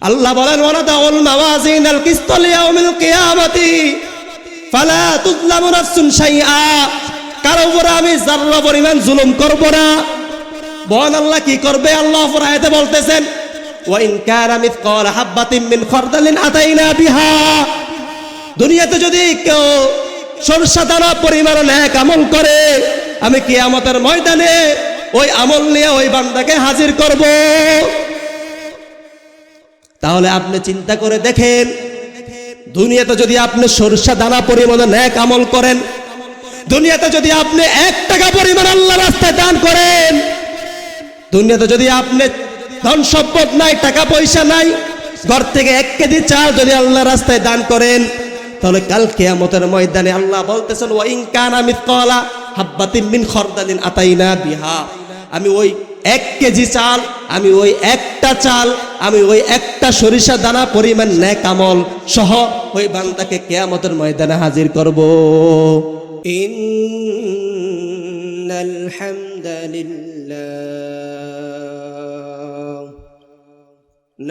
আল্লাহ বলেন ওয়ানাদাউল মাওয়াজিনাল কিসত লিয়াউমিল কিয়ামাতি ফালা তুযলামু নাফসুন শাইআ, কারো উপর আমি যারা পরিমাণ জুলুম করব না। বলেন আল্লাহ কি করবে? আল্লাহ আয়াতে বলতেছেন ওয়া ইন কানা মিসকালা হাববাতিন মিন খারদালিন আতাইনা বিহা, দুনিয়াতে যদি কেউ সরষা দানা পরিমাণ নেক আমল করে, আমি কিয়ামতের ময়দানে ওই আমল নিয়ে ওই বান্দাকে হাজির করব। তাহলে আপনি চিন্তা করে দেখেন, দুনিয়াতে যদি আপনি সরষা দানা পরিমাণে নেক আমল করেন, দুনিয়াতে যদি আপনি 1 টাকা পরিমাণ আল্লাহর রাস্তায় দান করেন, দুনিয়াতে যদি আপনি ধন সম্পদ নাই, টাকা পয়সা নাই, ঘর থেকে 1 কেজি চাল যদি আল্লাহর রাস্তায় দান করেন, তাহলে কাল কিয়ামতের ময়দানে আল্লাহ বলতেছেন ওয়া ইন কানা মিসকালা হাববাতিন মিন খারদালিন আতাইনা বিহা, আমি ওই 1 কেজি চাল, আমি ওই একটা চাল, আমি ওই একটা সরিষা দানা পরিমাণ নেক আমল সহ ওই বান্দাকে কিয়ামতের ময়দানে হাজির করব। ইন্নাল হামদালিল্লাহ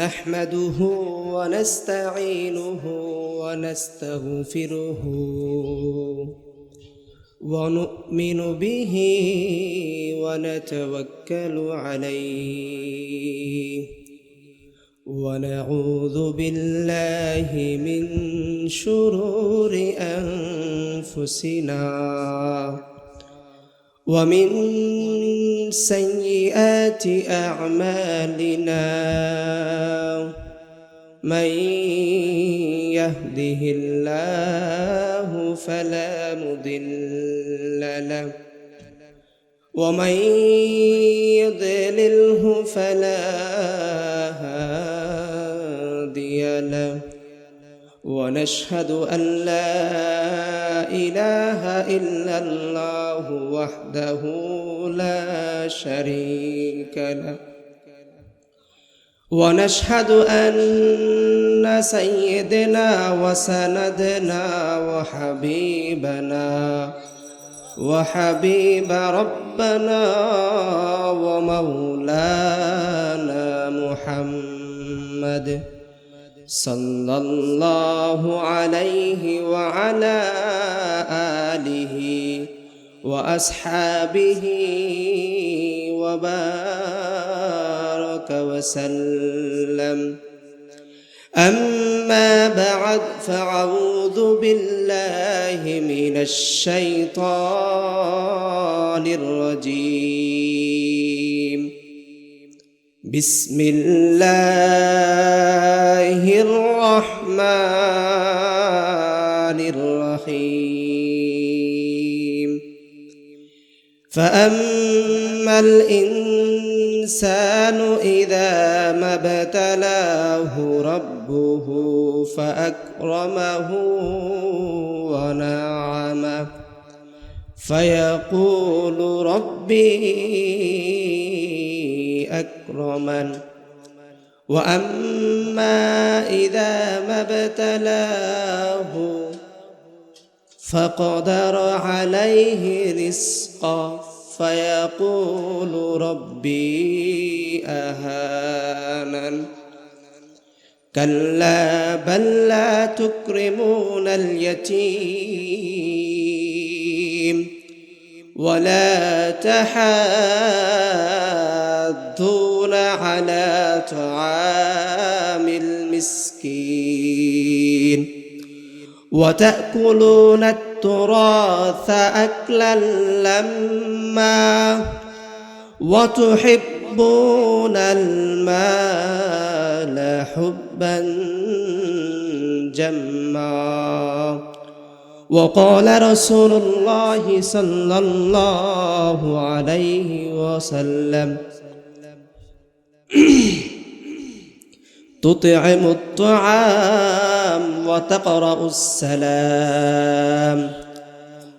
নাহমাদুহু ওয়া নাস্তাঈনুহু ওয়া নাস্তাগফিরুহু ونؤمن به ونتوكل عليه ونعوذ بالله من شرور أنفسنا ومن سيئات أعمالنا من يهده الله فلا مضل له ومن يضلله فلا هادي له ونشهد أن لا إله إلا الله وحده لا شريك له ونشهد أن سيدنا وسندنا وحبيب ربنا ومولانا محمد صلى الله عليه وعلى آله وأصحابه وبارك وسلم. أما بعد فأعوذ بالله من الشيطان الرجيم. بسم الله الرحمن الرحيم. فأما الإنسان إذا ما ابتلاه ربه فأكرمه ونعمه فيقول ربي أكرمن وأما إذا ما ابتلاه فقدر عليه رزقه فيقول ربي أهانن كلا بل لا تكرمون اليتيم ولا تحاضون على طعام المسكين وتأكلون التراث أكلا لما وتحبون المال حبا جما. وقال رسول الله صلى الله عليه وسلم تطعم الطعام وتقرأ السلام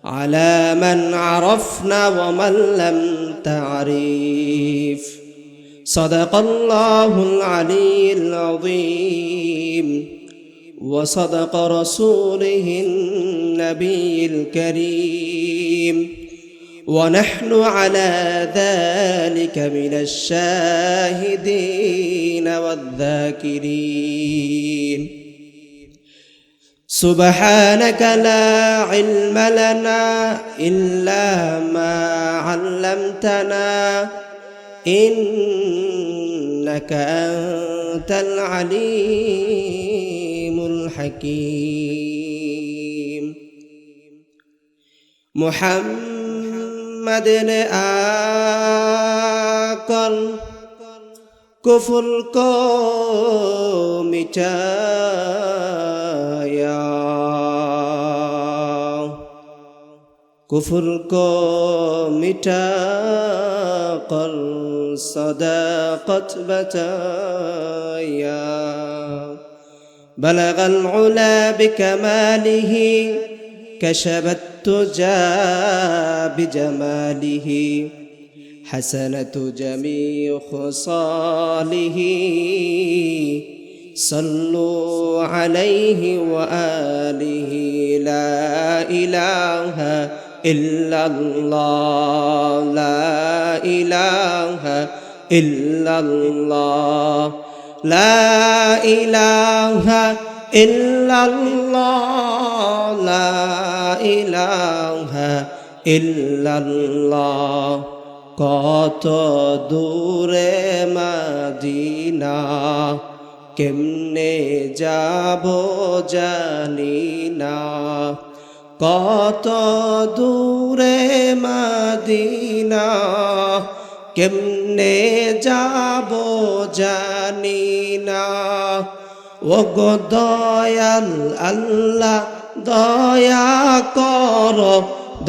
على من عرفنا ومن لم تعرف. صدق الله العلي العظيم وصدق رسوله النبي الكريم ونحن على ذلك من الشاهدين والذاكرين سبحانك لا علم لنا إلا ما علمتنا إنك أنت العليم الحكيم محمد آکر کفر کو مٹایا کفر کو مٹا کر صداقت بتایا بلغ العلا بكماله كشف التجى بجماله حسنة جميع خصاله صلوا عليه وآله لا إله إلا الله لا إله إلا الله لا إله إلا الله لا إله إلا الله কত দূরে মদিনা কেমনে যাব জানি না কত দূরে মদিনা কেমনে যাব জানি না ওগো দয়াল আল্লাহ দয়া করো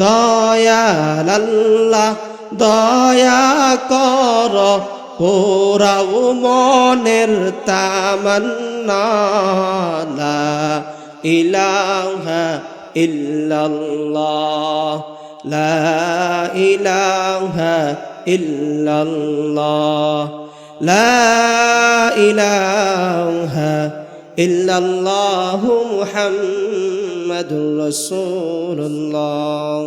দয়াল আল্লাহ দয়া করো পোরাও মনের তামান্না লা ইলাহা ইল্লাল্লাহ লা ইলাহা ইল্লাল্লাহ লা ইলাহা ইল্লাল্লাহু মুহাম্মাদুর রাসূলুল্লাহ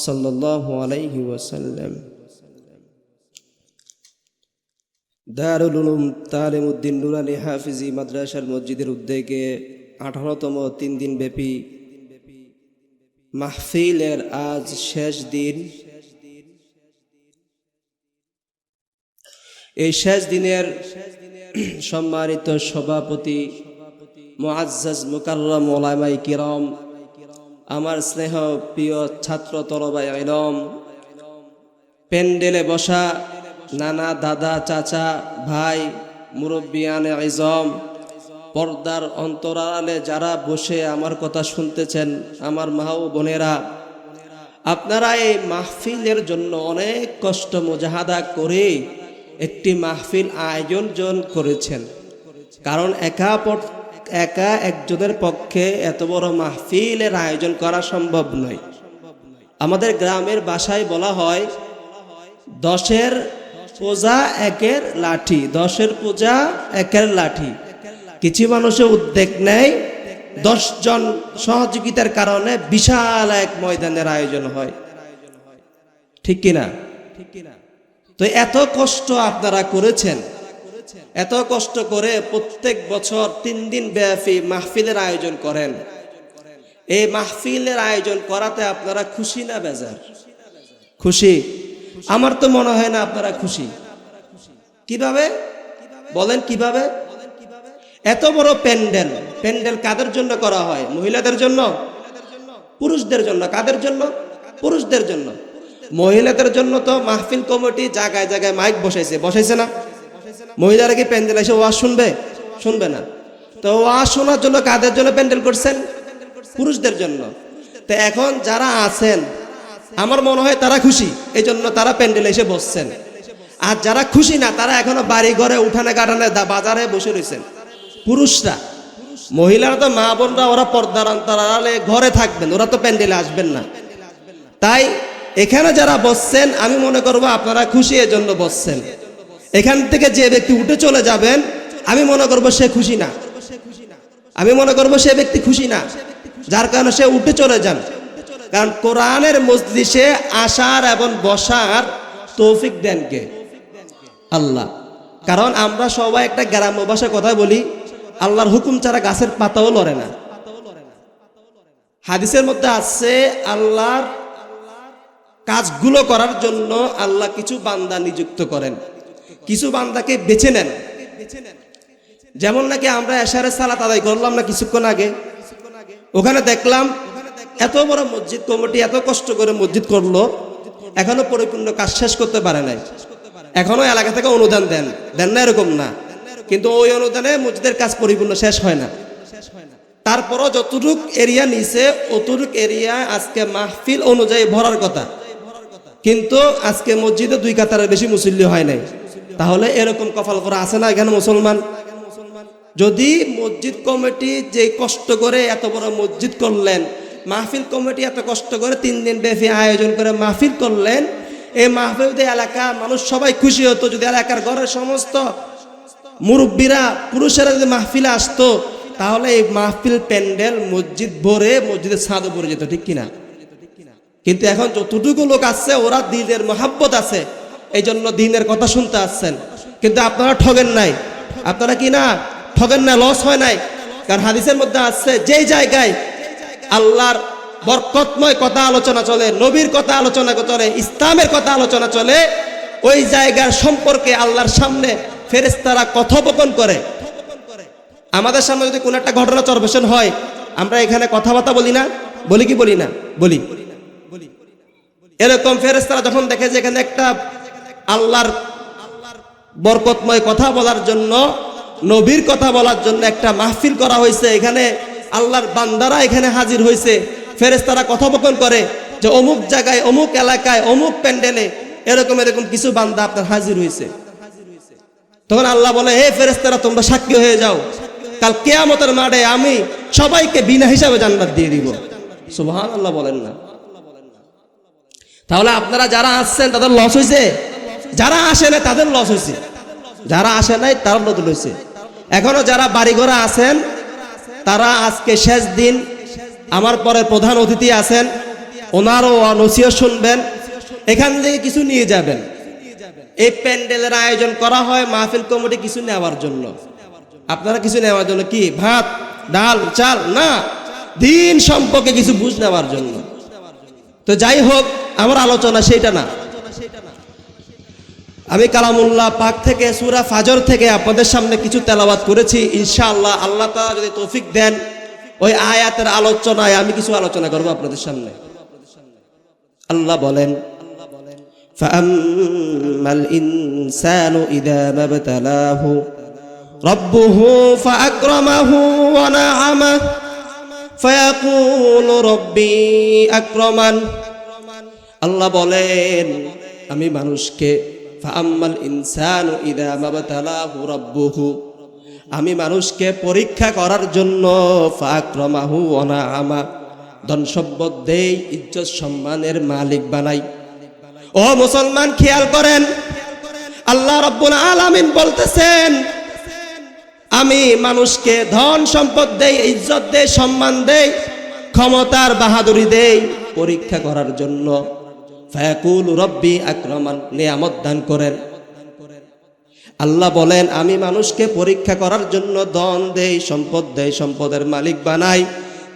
সাল্লাল্লাহু আলাইহি ওয়াসাল্লাম। দারুল উলুম তালিমউদ্দিন নুরানী হাফিজি মাদ্রাসার মসজিদের উদ্যোগে 18তম 3 দিন ব্যাপী মাহফিলের আজ শেষ দিন। এই শেষ দিনের সম্মানিত সভাপতি মুআজ্জাজ মুকাররম উলামায়ে কিরাম, আমার স্নেহ প্রিয় ছাত্র তলবায়ে ইলম, প্যান্ডেলে বসা নানা দাদা চাচা ভাই মুরব্বিয়ানে ইজম, পর্দার অন্তরালে যারা বসে আমার কথা শুনতেছেন আমার মা ও বোনেরা, আপনারা এই মাহফিলের জন্য অনেক কষ্ট মুজাহাদা করে একটি মাহফিল আয়োজন করেছেন। কারণ একা একজনের পক্ষে এত বড় মাহফিলের আয়োজন করা সম্ভব নয়। আমাদের গ্রামের ভাষায় বলা হয় 10-এর পূজা একের লাঠি, 10-এর পূজা একের লাঠি। কিছু মানুষের উদ্যোগ নেয়, 10 জন সহযোগিতার কারণে বিশাল এক ময়দানের আয়োজন হয়, ঠিক কিনা? তো এত কষ্ট আপনারা করেছেন, এত কষ্ট করে প্রত্যেক বছর 3 দিন ব্যাপী মাহফিলের আয়োজন করেন। এই মাহফিলের আয়োজন করাতে আপনারা খুশি না বেজার? খুশি। আমার তো মনে হয় না আপনারা খুশি। কিভাবে বলেন, কিভাবে? এত বড় প্যান্ডেল কাদের জন্য করা হয়? মহিলাদের জন্য, পুরুষদের জন্য? কাদের জন্য? পুরুষদের জন্য। মহিলাদের জন্য তো মাহফিল কমিটি জায়গায় জায়গায় মাইক বসাইছে না? মহিলারা কি প্যান্ডেল এসে ওয়াজ শুনবে? শুনবে না। তো ওয়াজ শোনার জন্য কাদের জন্য প্যান্ডেল করছেন? পুরুষদের জন্য। তো এখন যারা আছেন আমার মনে হয় তারা খুশি, এই জন্য তারা প্যান্ডেলে এসে বসছেন। আর যারা খুশি না তারা এখনো বাড়ি ঘরে উঠানে কাটানে বাজারে বসে রয়েছেন। পুরুষরা, মহিলারা তো মা বোনরা ওরা পর্দার অন্তরালে ঘরে থাকবেন, ওরা তো প্যান্ডেলে আসবেন না। তাই এখানে যারা বসছেন আমি মনে করবো আপনারা খুশি, এজন্য বসছেন। এখান থেকে যে ব্যক্তি উঠে চলে যাবেন আমি মনে করবো সে খুশি না, আমি মনে করবো সে ব্যক্তি খুশি না, যার কারণে সে উঠে চলে যান। কারণ কোরআনের মজলিসে আসার এবং বসার তৌফিক দেন কে? আল্লাহ। কারণ আমরা সবাই একটা গ্রাম্য ভাষায় কথা বলি, আল্লাহর হুকুম ছাড়া গাছের পাতাও লড়ে না। হাদিসের মধ্যে আছে আল্লাহর কাজগুলো করার জন্য আল্লাহ কিছু বান্দা নিযুক্ত করেন, কিছু বান্দাকে বেছে নেন। যেমন নাকি আমরা এশারের সালাত আদায় করলাম না কিছুক্ষণ আগে, ওখানে দেখলাম এত বড় মসজিদ কমিটি এত কষ্ট করে মসজিদ করলো, এখনো পরিপূর্ণ কাজ শেষ করতে পারে নাই। এখনো এলাকা থেকে অনুদান দেন না, এরকম না, কিন্তু ওই অনুদানে মসজিদের কাজ পরিপূর্ণ শেষ হয় না। তারপরও যতটুক এরিয়া নিছে অতটুক এরিয়া আজকে মাহফিল অনুযায়ী ভরার কথা, কিন্তু আজকে মসজিদে 2 কাতারের বেশি মুসল্লি হয় নাই। তাহলে এরকম কপাল করা আছে না এখানে মুসলমান? যদি মসজিদ কমিটি যে কষ্ট করে এত বড় মসজিদ করলেন, মাহফিল কমিটি এত কষ্ট করে 3 দিন ব্যাপী আয়োজন করে মাহফিল করলেন, এই মাহফিল দিয়ে এলাকা মানুষ সবাই খুশি হতো। যদি এলাকার ঘরের সমস্ত মুরব্বীরা পুরুষেরা যদি মাহফিলে আসতো, তাহলে এই মাহফিল প্যান্ডেল মসজিদ ভরে মসজিদের ছাদও পড়ে যেত, ঠিক কিনা? কিন্তু এখন যতটুকু লোক আসছে ওরা দিনের মহাব্বত আছে, এই জন্য দিনের কথা শুনতে আসছেন। কিন্তু আপনারা ঠগেন নাই, আপনারা কি না ঠগেন না, লস হয় নাই। কারণ হাদিসের মধ্যে আসছে যেই জায়গায় আল্লাহর বরকতময় কথা আলোচনা চলে, নবীর কথা আলোচনা চলে, ইসলামের কথা আলোচনা চলে, ওই জায়গার সম্পর্কে আল্লাহর সামনে ফেরেশতারা কথোপকথন করে। আমাদের সামনে যদি কোনো একটা ঘটনা চরবেশন হয়, আমরা এখানে কথাবার্তা বলি না? বলি কি বলি না? বলি। এরকম ফেরেশতারা যখন দেখে যে এখানে একটা আল্লাহর বরকতময় কথা বলার জন্য, নবীর কথা বলার জন্য একটা মাহফিল করা হয়েছে, এখানে আল্লাহর বান্দারা এখানে হাজির হয়েছে, ফেরেশতারা কথোপকথন করে যে অমুক জায়গায় অমুক এলাকায় অমুক প্যান্ডেলে এরকম কিছু বান্দা আপনার হাজির হয়েছে। তখন আল্লাহ বলে, হে ফেরেশতারা তোমরা সাক্ষী হয়ে যাও, কাল কিয়ামতের মাঠে আমি সবাইকে বিনা হিসাবে জান্নাত দিয়ে দিব। সুবহানাল্লাহ বলেন না? তাহলে আপনারা যারা আসছেন তাদের লস হয়েছে, যারা আসে না তাদের লস হয়েছে, যারা আসে নাই তার লস হয়েছে। এখনো যারা বাড়ি ঘরে আছেন তারা আজকে শেষ দিন, আমার পরে প্রধান অতিথি আছেন, ওনারও নসিহত শুনবেন, এখান থেকে কিছু নিয়ে যাবেন। এই প্যান্ডেলের আয়োজন করা হয় মাহফিল কমিটি কিছু নেওয়ার জন্য, আপনারা কিছু নেওয়ার জন্য কি ভাত ডাল চাল না, দিন সম্পর্কে কিছু বুঝ নেওয়ার জন্য। তো যাই হোক, আমার আলোচনা সেইটা না। আমি কালামুল্লাহ পাক থেকে সূরা ফাজর থেকে আপনাদের সামনে কিছু তেলাওয়াত করেছি। ইনশাআল্লাহ আল্লাহ তাআলা যদি তৌফিক দেন, ওই আয়াতের আলোচনায় আমি কিছু আলোচনা করব আপনাদের সামনে। আল্লাহ বলেন, ফাআম্মাল ইনসানু ইযা মাবতালাহু রাব্বুহু ফাআকরামাহু ওয়া না'আমাহু ফায়াকুলু রাব্বি আকরামান। আল্লাহ বলেন, আমি মানুষকে ফাআম্মাল ইনসানু ইযা মাবতালাহু রাব্বুহু, আমি মানুষকে পরীক্ষা করার জন্য ফাআকরামাহু ওয়া না'আমা, ধন সম্পদ দেই, ইজ্জত সম্মানের মালিক বানাই। ও মুসলমান খেয়াল করেন, আল্লাহ রাব্বুল আলামিন বলতেছেন, আমি মানুষকে ধন সম্পদ দেই, ইজ্জত দেই, সম্মান দেই, ক্ষমতার বাহাদুরি দেই পরীক্ষা করার জন্য। ফায়াকুলু রাব্বি আকরামান, নিয়ামত দান করেন। আল্লাহ বলেন, আমি মানুষকে পরীক্ষা করার জন্য ধন দেই, সম্পদ দেই, সম্পদের মালিক বানাই।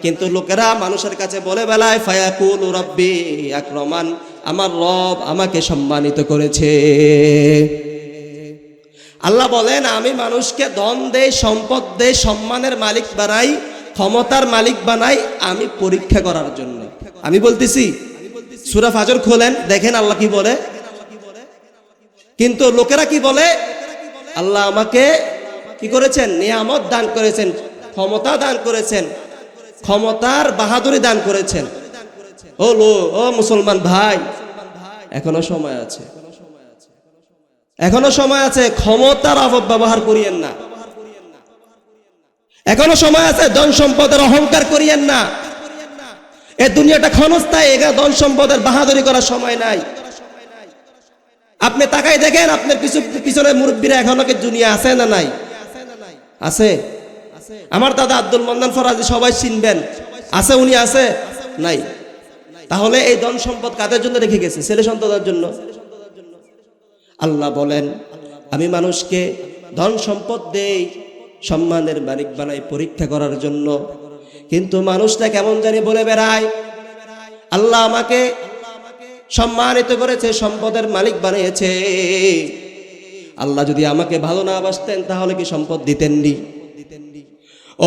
কিন্তু লোকেরা মানুষের কাছে বলে বেলায় ফায়াকুলু রাব্বি আকরামান, আমার রব আমাকে সম্মানিত করেছে। আল্লাহ বলেন, আমি মানুষকে ধন দেই, সম্পদ দেই, সম্মানের মালিক বানাই, ক্ষমতার মালিক বানাই, আমি পরীক্ষা করার জন্য। আমি বলতেছি, সূরা ফাজর খোলেন, দেখেন আল্লাহ কি বলে। কিন্তু লোকেরা কি বলে, আল্লাহ আমাকে কি করেছেন? নিয়ামত দান করেছেন, ক্ষমতা দান করেছেন, ক্ষমতার বাহাদুরি দান করেছেন। ও মুসলমান ভাই, এখনো সময় আছে, এখনো সময় আছে, ক্ষমতার অপব্যবহার করিয়েন না। এখনো সময় আছে, ধন সম্পদের অহংকার করিয়েন না। এই দুনিয়াটা ক্ষণস্থায়ী, এখানে ধন সম্পদের বাহাদুরি করার সময় নাই। আপনি তাকাই দেখেন, আপনার পিছনে মুরব্বীরা এখনো কি দুনিয়া আছে না নাই? আছে। আমার দাদা আব্দুল মান্নান ফরাজি সবাই চিনবেন, আছে? উনি আছে? নাই। তাহলে এই ধন সম্পদ কাদের জন্য রেখে গেছে? ছেলে সন্তানের জন্য। আল্লাহ বলেন, আমি মানুষকে ধন সম্পদ দেই সম্মানের মালিক বানাই পরীক্ষা করার জন্য, কিন্তু মানুষটা কেমন জানি বলে বেড়ায় আল্লাহ আমাকে সম্মানিত করেছে, সম্পদের মালিক বানিয়েছে। আল্লাহ যদি আমাকে ভালো না বাসতেন তাহলে কি সম্পদ দিতেননি?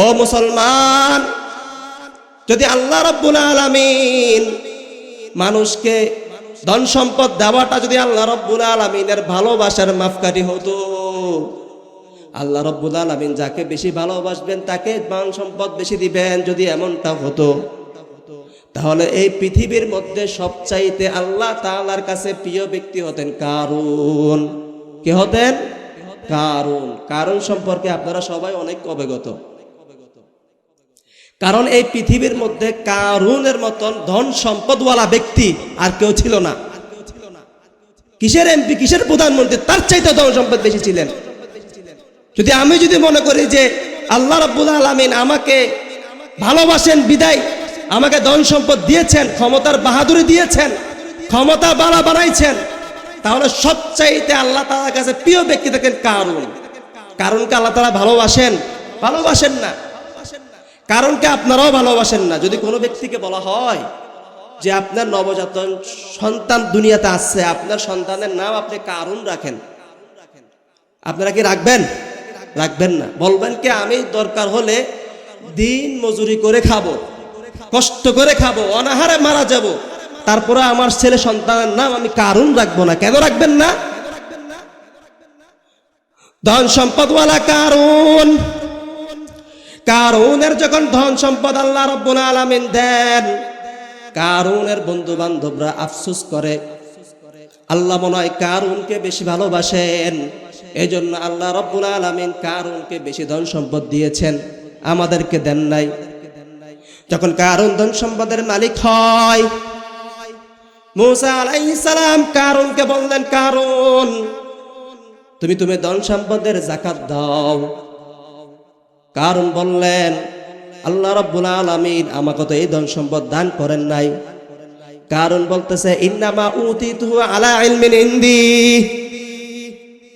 ও মুসলমান, যদি আল্লাহ রাব্বুল আলামিন মানুষকে ধন সম্পদ দেওয়াটা যদি আল্লাহ রাব্বুল আলামিনের ভালোবাসার মাপকাঠি হতো, আল্লাহ রাব্বুল আলামিন যাকে বেশি ভালোবাসবেন তাকে ধন সম্পদ বেশি দিবেন, যদি এমনটা হতো তাহলে এই পৃথিবীর মধ্যে সবচাইতে আল্লাহ তাআলার কাছে প্রিয় ব্যক্তি হতেন কারুন। কে হতেন? কারুন। কারুন সম্পর্কে আপনারা সবাই অনেক অবগত, কারণ এই পৃথিবীর মধ্যে কারুনের মতন ধন সম্পদওয়ালা ব্যক্তি আর কেউ ছিল না। কিসের এমপি, কিসের প্রধানমন্ত্রী, তার চাইতে ধন সম্পদ বেশি ছিলেন। আমি যদি মনে করি যে আল্লাহ রাব্বুল আলামিন আমাকে ভালোবাসেন বিদায় আমাকে ধন সম্পদ দিয়েছেন, ক্ষমতার বাহাদুরি দিয়েছেন, ক্ষমতা বাড়াইছেন, তাহলে সবচাইতে আল্লাহ তাআলার কাছে প্রিয় ব্যক্তি থাকেন কারুন। কারণকে আল্লাহ তাআলা ভালোবাসেন? ভালোবাসেন না। কারণকে আপনারাও ভালোবাসেন না। যদি কোনো ব্যক্তিকে বলা হয় যে আপনার নবজাতক সন্তান দুনিয়াতে আসছে, আপনার সন্তানের নাম আপনি কারুন রাখেন, আপনারা কি রাখবেন? রাখবেন না। বলবেন কি আমি দরকার হলে দিন মজুরি করে খাবো, কষ্ট করে খাবো, অনাহারে মারা যাব, তারপরে আমার ছেলে সন্তানের নাম আমি কারুন রাখবো না। কেন রাখবেন না? ধন সম্পদওয়ালা কারুন, কারুনের যখন ধন সম্পদ আল্লাহ রাব্বুল আলামিন দেন, কারুনের বন্ধু বান্ধবরা আফসোস করে আল্লাহ মনে হয় কারুনকে বেশি ভালোবাসেন, এই জন্য আল্লাহ রাব্বুল আলামিন কারুনকে বেশি ধন সম্পদ দিয়েছেন, আমাদেরকে দেন নাই। যখন কারুন ধন সম্পদের মালিক হয়, মূসা আলাইহিস সালাম কারুনকে বললেন, কারুন তুমি ধন সম্পদের যাকাত দাও। কারুন বললেন, আল্লাহ রাব্বুল আলামিন আমাকে তো এই ধন সম্পদ দান করেন নাই। কারুন বলতেছে, ইন্নামা উতিতুহু আলা ইলমিন ইনদি,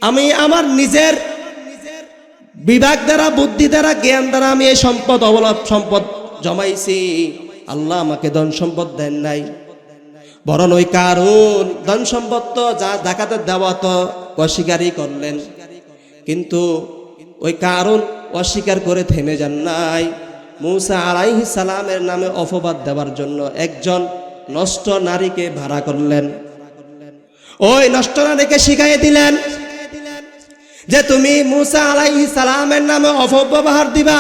আমি আমার নিজের বিভাগ দ্বারা, বুদ্ধি দ্বারা, জ্ঞান দ্বারা আমি এই সম্পদ জমাইছি, আল্লাহ আমাকে ধন সম্পদ দেন নাই। বরং ওই কারুন ধন সম্পদ তো যা যাকাতে দেওয়া তো অস্বীকারই করলেন, কিন্তু ওই কারুন অস্বীকার করে থেমে যান নাই। মূসা আলাইহিস সালামের নামে অপবাদ দেওয়ার জন্য একজন নষ্ট নারীকে ভাড়া করলেন। ওই নষ্ট নারীকে শিখাই দিলেন যে তুমি মূসা আলাইহিস সালামের নামে অপব্যবহার দিবা,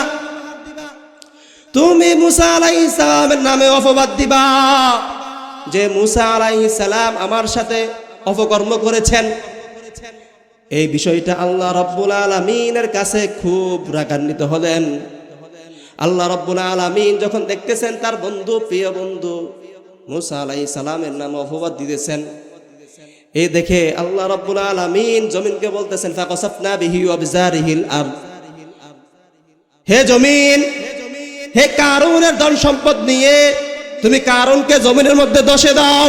তুমি মূসা আলাইহিস সালামের নামে অপবাদ দিবা যে মূসা আলাইহিস সালাম আমার সাথে অপকর্ম করেছেন। এই বিষয়টা আল্লাহ রাব্বুল আলামিনের কাছে খুব রাগান্বিত হলেন। আল্লাহ রাব্বুল আলামিন যখন দেখতেছেন তার বন্ধু, প্রিয় বন্ধু মূসা আলাইহিস সালামের নামে অপবাদ দিতেছেন, এই দেখে আল্লাহ রাব্বুল আলামিন জমিনকে বলতেছেন, ফাকাসাফনা বিহি ওয়া বিজারিহিল আরদ, হে জমিন, হে কারুনের ধন সম্পদ নিয়ে তুমি কারুনকে জমিনের মধ্যে দশে দাও।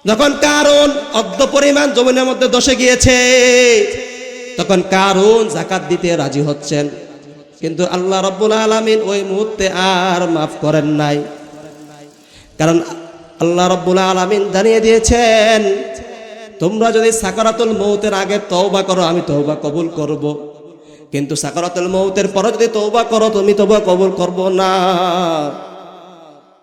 যখন কারুন অর্ধ পরিমাণ জমিনের মধ্যে দশে গিয়েছে, তখন কারুন যাকাত দিতে রাজি হচ্ছেন, কিন্তু আল্লাহ রাব্বুল আলামিন ওই মুহূর্তে আর মাফ করেন নাই। কারণ আল্লাহ রাব্বুল আলামিন জানিয়ে দিয়েছেন, তোমরা যদি সাকারাতুল মউতের আগে তওবা করো আমি তওবা কবুল করব, কিন্তু সাকারাতুল মউতের পরে যদি তওবা করো তুমি তওবা কবুল করব না।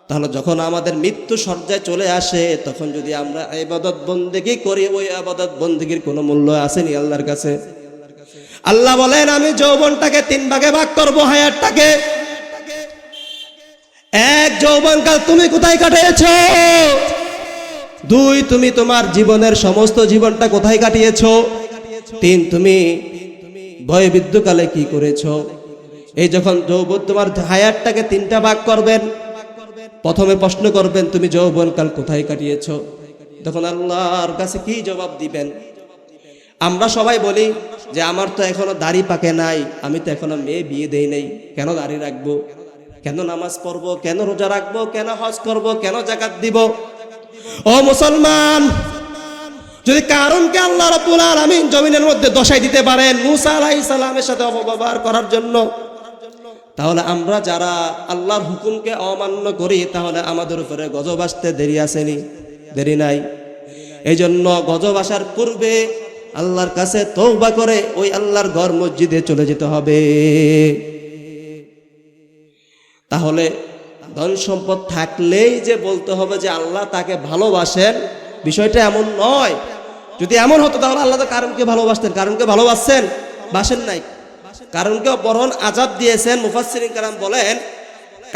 তাহলে যখন আমাদের মৃত্যু সজ্জায় চলে আসে তখন যদি আমরা ইবাদত বন্দেগী করি, ওই ইবাদত বন্দেগীর কোনো মূল্য আসেনি আল্লাহর কাছে। আল্লাহ বলেন, আমি যৌবনটাকে 3 ভাগে ভাগ করব, হায়াতটাকে। এক, যৌবনকাল তুমি কোথায় কাটিয়েছো? 2, তুমি তোমার জীবনের সমস্ত জীবনটা কোথায় কাটিয়েছো? 3, তুমি বয়োবৃদ্ধকালে কি করেছো? এই যখন যৌবন তোমার হায়াতটাকে 3টা ভাগ করবেন, প্রথমে প্রশ্ন করবেন তুমি যৌবনকাল কোথায় কাটিয়েছো? তখন আল্লাহর কাছে কি জবাব দিবেন? আমরা সবাই বলি যে আমার তো এখনো দাড়ি পাকে নাই, আমি তো এখনো মেয়ে বিয়ে দেই নাই, কেন দাড়ি রাখবো? কেন নামাজ পড়বো, কেন রোজা রাখবো, কেন হজ করব, কেন যাকাত দিব? ও মুসলমান, যদি কারণকে আল্লাহ রাব্বুল আলামিন জমিনের মধ্যে দশাই দিতে পারেন মুসা আলাইহিস সালামের সাথে অপব্যবহার করার জন্য, তাহলে আমরা যারা আল্লাহর হুকুমকে অমান্য করি তাহলে আমাদের উপরে গজব আসতে দেরি আসেনি? দেরি নাই। এই জন্য গজব আসার পূর্বে আল্লাহর কাছে তওবা করে ওই আল্লাহর ঘর মসজিদে চলে যেতে হবে। তাহলে ধন সম্পদ থাকলেই যে বলতে হবে যে আল্লাহ তাকে ভালোবাসেন, বিষয়টা এমন নয়। যদি এমন হতো তাহলে আল্লাহ তো কারণকে ভালোবাসতেন। কারণকে ভালোবাসছেন? বাসেন নাই। কারণকে বরং আযাব দিয়েছেন। মুফাসসিরিন কেরাম বলেন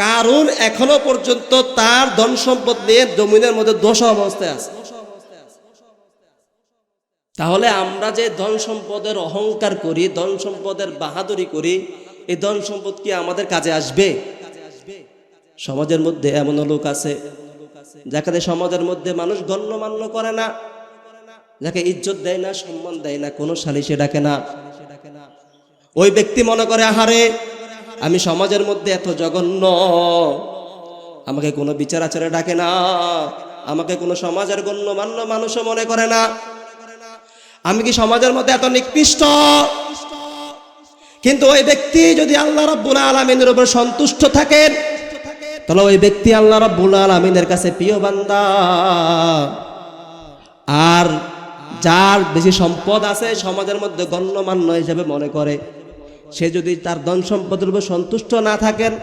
কারণ এখনো পর্যন্ত তার ধন সম্পদ নিয়ে জমিনের মধ্যে দোষ অবস্থায় আছে। তাহলে আমরা যে ধন সম্পদের অহংকার করি, ধন সম্পদের বাহাদুরি করি, এই ধন সম্পদ কি আমাদের কাজে আসবে? সমাজের মধ্যে এমন লোক আছে যাকে সমাজের মধ্যে মানুষ গণ্যমান্য করে না, যাকে ইজ্জত দেয় না, সম্মান দেয় না, কোনো সালিশে ডাকে না। ওই ব্যক্তি মনে করে আহারে আমি সমাজের মধ্যে এত জঘন্য, আমাকে কোনো বিচার আচারে ডাকে না, আমাকে কোনো সমাজের গণ্যমান্য মানুষও মনে করে না, আমি কি সমাজের মধ্যে এত নিকৃষ্ট? কিন্তু ওই ব্যক্তি যদি আল্লাহ রাব্বুল আলামিনের উপর সন্তুষ্ট থাকেন তাহলে ওই ব্যক্তি আল্লাহ রাব্বুল আলামিনের কাছে প্রিয় বান্দা। আর যার বেশি সম্পদ আছে সমাজের মধ্যে গণ্যমান্য হিসেবে মনে করে, সে যদি তার ধন সম্পদের উপর সন্তুষ্ট না থাকেন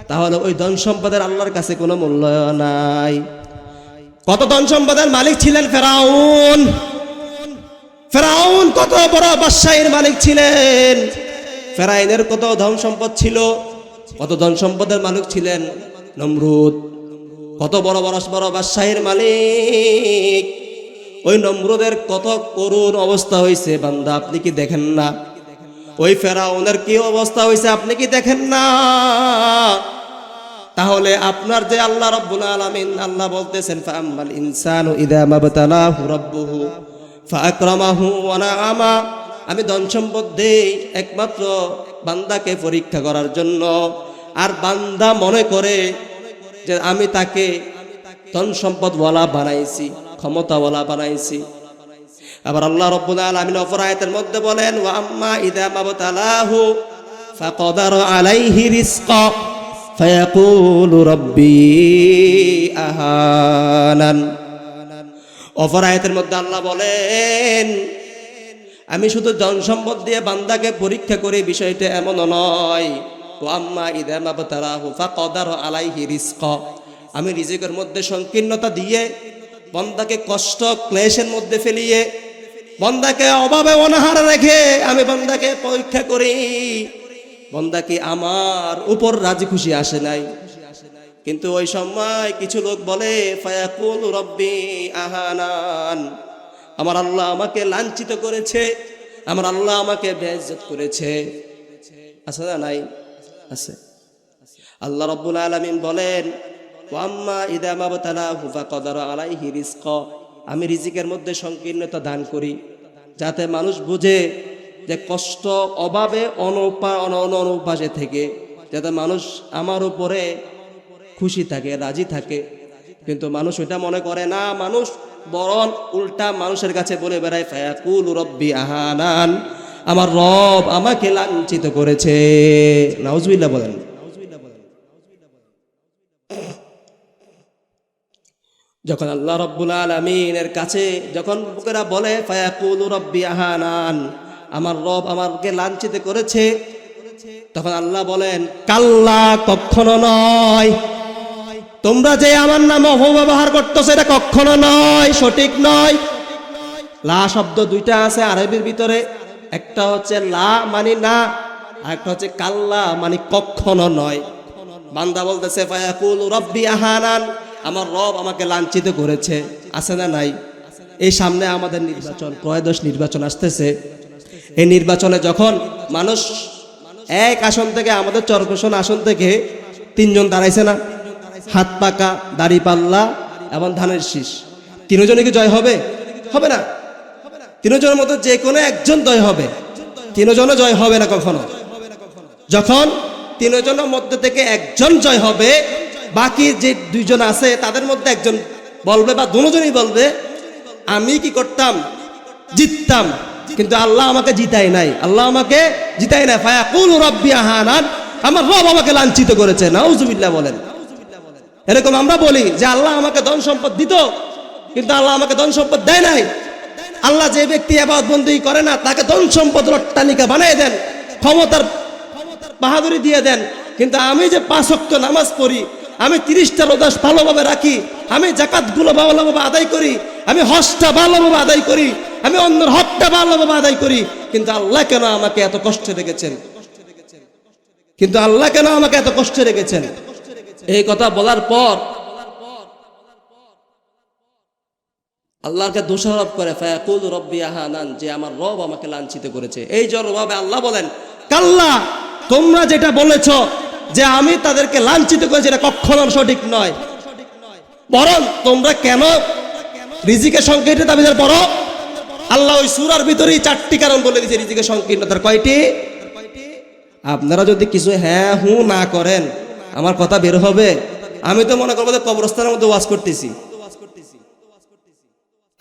তাহলে ওই ধন সম্পদের আল্লাহর কাছে কোনো মূল্য নাই। কত ধন সম্পদের মালিক ছিলেন ফেরাউন। ফেরাউন কত বড় বাদশাহীর মালিক ছিলেন। ফেরাউনের কত ধন সম্পদ ছিল, কত ধন সম্পদের মালিক ছিলেন নমরুদ। কত বড় বড় বড় বাদশাহীর মালিক। ওই নমরুদের কত করুণ অবস্থা হয়েছে বান্দা, আপনি কি দেখেন না? ওই ফেরাউনের কি অবস্থা হয়েছে আপনি কি দেখেন না? তাহলে আপনার যে আল্লাহ রাব্বুল আলামিন, আল্লাহ বলতেছেন ফাআম্মাল ইনসানু ইযা মাবতালাহু রাব্বুহু ফাআকরামাহু ওয়া নাআমা, আমি ধন সম্পদ দেই একমাত্র বান্দাকে পরীক্ষা করার জন্য। আর বান্দা মনে করে যে আমি তাকে ধন সম্পদওয়ালা বানাইছি, ক্ষমতাওয়ালা বানাইছি। আবার আল্লাহ রাব্বুল আলামিন অপর আয়াতের মধ্যে বলেন ওয়া আম্মা ইযা মাবতালাহু ফাকাদারা আলাইহি রিজকা ফায়াকুলু রাব্বি আহানান। অপর আয়াতের মধ্যে আল্লাহ বলেন আমি শুধু ধন সম্পদ দিয়ে বান্দাকে পরীক্ষা করি, বিষয়টা এমন নয়। ওয়া আম্মা ইযা মাবতালাহু ফাকাদারা আলাইহি রিজকা, আমি রিজিকের মধ্যে সংকীর্ণতা দিয়ে বান্দাকে কষ্ট ক্লেশের মধ্যে ফেলিয়ে বান্দাকে অভাবে অনাহারে রেখে আমি বান্দাকে পরীক্ষা করি। বান্দা কি আমার উপর রাজি খুশি আসে নাই? কিন্তু ওই সময় কিছু লোক বলে ফায়াকুলু রাব্বি আহানান, আমার আল্লাহ আমাকে লাঞ্ছিত করেছে, আমার আল্লাহ আমাকে বেইজ্জত করেছে। আছে না নাই? আছে। আল্লাহ রাব্বুল আলামিন বলেন ওয়া আম্মা ইযা মাবতালাহু ফাকাদারা আলাইহি রিজকা, আমি রিজিকের মধ্যে সংকীর্ণতা দান করি যাতে মানুষ বুঝে যে কষ্ট অভাবে অনুপাসে থেকে যাতে মানুষ আমার উপরে খুশি থাকে, রাজি থাকে। কিন্তু মানুষ ওইটা মনে করে না, মানুষ বরং উল্টা মানুষের কাছে বলে বেড়ায় ফায়াকুলু রাব্বি আহানান, আমার রব আমাকে লাঞ্ছিত করেছে। নাউজুবিল্লাহ বলেন। যখন আল্লাহ রাব্বুল আলামিনের কাছে যখন লোকেরা বলে ফায়াকুলু রাব্বি আহানান, আমার রব আমাকে লাঞ্ছিত করেছে, তখন আল্লাহ বলেন কাল্লা, কখনো নয়। তোমরা যে আমার নাম অপব্যবহার করতেছো এটা কখনো নয়, সঠিক নয়। লা শব্দ দুইটা আছে আরবির ভিতরে, একটা হচ্ছে লা মানে না, আর একটা হচ্ছে কাল্লা মানে কখনো নয়। বান্দা বলতেছে ফায়াকুলু রাব্বি আহানান, আমার রব আমাকে লাঞ্ছিত করেছে। আছে না নাই? এই সামনে আমাদের নির্বাচন, ত্রয়োদশ নির্বাচন আসতেছে। এই নির্বাচনে যখন মানুষ এক আসন থেকে, আমাদের চরপেশন আসন থেকে 3 জন দাঁড়াইছে না, হাত পাকা, দাড়ি পাল্লা এবং ধানের শীষ, 3 জনই কি জয় হবে? হবে না। 3 জনের মধ্যে যে কোনো একজন জয় হবে, 3 জনও জয় হবে না কখনো। যখন তিনজনের মধ্যে থেকে একজন জয় হবে, বাকি যে দুইজন আছে তাদের মধ্যে একজন বলবে বা দুজনই বলবে আমি কি করতাম, জিততাম, কিন্তু আল্লাহ আমাকে জিতাই নাই, আল্লাহ আমাকে জিতাই নাই। ফায়াকুলু রাব্বি আহানান, আমার রব আমাকে লাঞ্ছিত করেছে। নাউজুবিল্লাহ বলেন। এরকম আমরা বলি যে আল্লাহ আমাকে ধন সম্পদ দিত, কিন্তু আল্লাহ আমাকে ধন সম্পদ দেয় নাই। আল্লাহ যে ব্যক্তি ইবাদত বন্দেগী করে না তাকে ধন সম্পদ অট্টালিকা বানিয়ে দেন, ক্ষমতার বাহাদুরি দিয়ে দেন, কিন্তু আমি যে 5 ওয়াক্ত নামাজ পড়ি, আমি 30টা রোজা ভালোভাবে রাখি, আমি যাকাতগুলো ভালোভাবে আদায় করি, আমি হজটা ভালোভাবে আদায় করি, আমি অন্যের হকটা ভালোভাবে আদায় করি, কিন্তু আল্লাহ কেন আমাকে এত কষ্টে রেখেছেন, কিন্তু আল্লাহ কেন আমাকে এত কষ্টে রেখেছেন? এই কথা বলার পর আল্লাহকে দোষারোপ করে ফায়াকুলু রাব্বি আহানান, যে আমার রব আমাকে লাঞ্ছিত করেছে। এই জবাবে আল্লাহ বলেন কাল্লা, তোমরা যেটা বলেছো যে আমি তাদেরকে লাঞ্ছিত করেছি এটা কখনো সঠিক নয়, বরং তোমরা কেন রিজিকের সংকীর্ণতা দাবিদার পড়ো? আল্লাহ ওই সূরার ভিতরেই 4টি কারণ বলে দিয়েছে রিজিকের সংকীর্ণতার। কয়টি? আপনারা যদি কিছু হ্যাঁ হু না করেন আমার কথা বের হবে, আমি তো মনে করবো যে কবরস্থানের মধ্যে ওয়াজ করতেছি।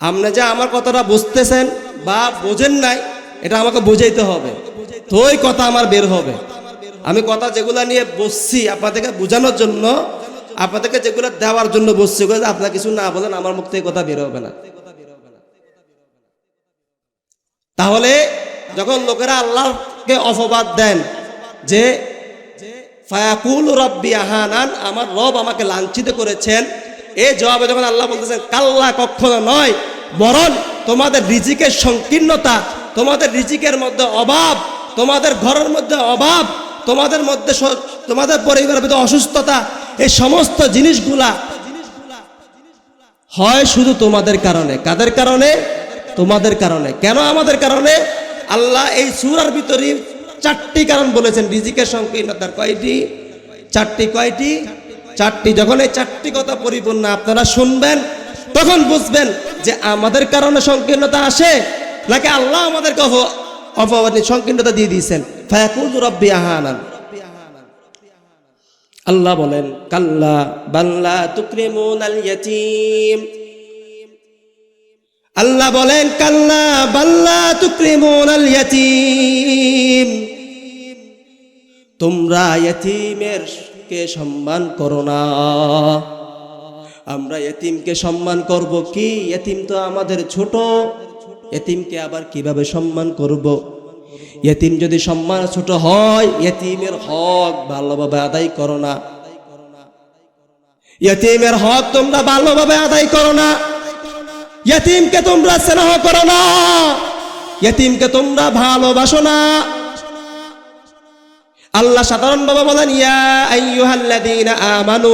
আপনি যে আমার কথাটা বুঝতেছেন বা বোঝেন নাই এটা আমাকে বুঝাইতে হবে, তো ওই কথা আমার বের হবে। আমি কথা যেগুলা নিয়ে বসছি আপনাদেরকে বোঝানোর জন্য, আপনাদেরকে যেগুলো দেওয়ার জন্য বসছি, আপনারা কিছু না বলেন আমার মুখ থেকে কথা বের হবে না। তাহলে যখন লোকেরা আল্লাহকে অপবাদ দেন যে ফায়াকুলু রাব্বি আহানান, আমার রব আমাকে লাঞ্ছিত করেছেন, এই জবাবে যখন আল্লাহ বলতেছেন কাল্লা, কখনো নয়, বরং তোমাদের রিজিকের সংকীর্ণতা, তোমাদের রিজিকের মধ্যে অভাব, তোমাদের ঘরের মধ্যে অভাব, তোমাদের মধ্যে তোমাদের পরিবারের মধ্যে অসুস্থতা, এই সমস্ত জিনিসগুলা হয় শুধু তোমাদের কারণে। কাদের কারণে? তোমাদের কারণে। কেন আমাদের কারণে? আল্লাহ এই সূরার ভিতরে 4টি কারণ বলেছেন রিজিকের সংকীর্ণতার। কয়টি? 4টি। কয়টি? 4টি। যখন এই 4টি কথা পরিপূর্ণ আপনারা শুনবেন তখন বুঝবেন যে আমাদের কারণে সংকীর্ণতা আসে নাকি আল্লাহ আমাদেরকে সংকীর্ণতা দিয়ে দিয়েছেন। ফায়াকুলু রাব্বি আহানান। আল্লাহ বলেন কাল্লা বাল্লা তুকরিমুনাল ইয়াতীম। আল্লাহ বলেন কাল্লা বাল্লা তুকরিমুনাল ইয়াতীম, তোমরা ইয়তীমের কে সম্মান করো না। আমরা ইয়তীমকে সম্মান করব কি? ইয়তীম তো আমাদের ছোট, ইয়তীমকে আবার কিভাবে সম্মান করব? ইয়তীম যদি সম্মান ছোট হয়, ইয়তীমের হক ভালোভাবে আদায় করো না। ইয়তীমের হক তোমরা ভালোভাবে আদায় করো না, ইয়তীমকে তোমরা স্নেহ করো না, ইয়তীমকে তোমরা ভালোবাসো না। আল্লাহ সাধারণভাবে বলেন ইয়া আইয়ুহাল্লাযীনা আমানু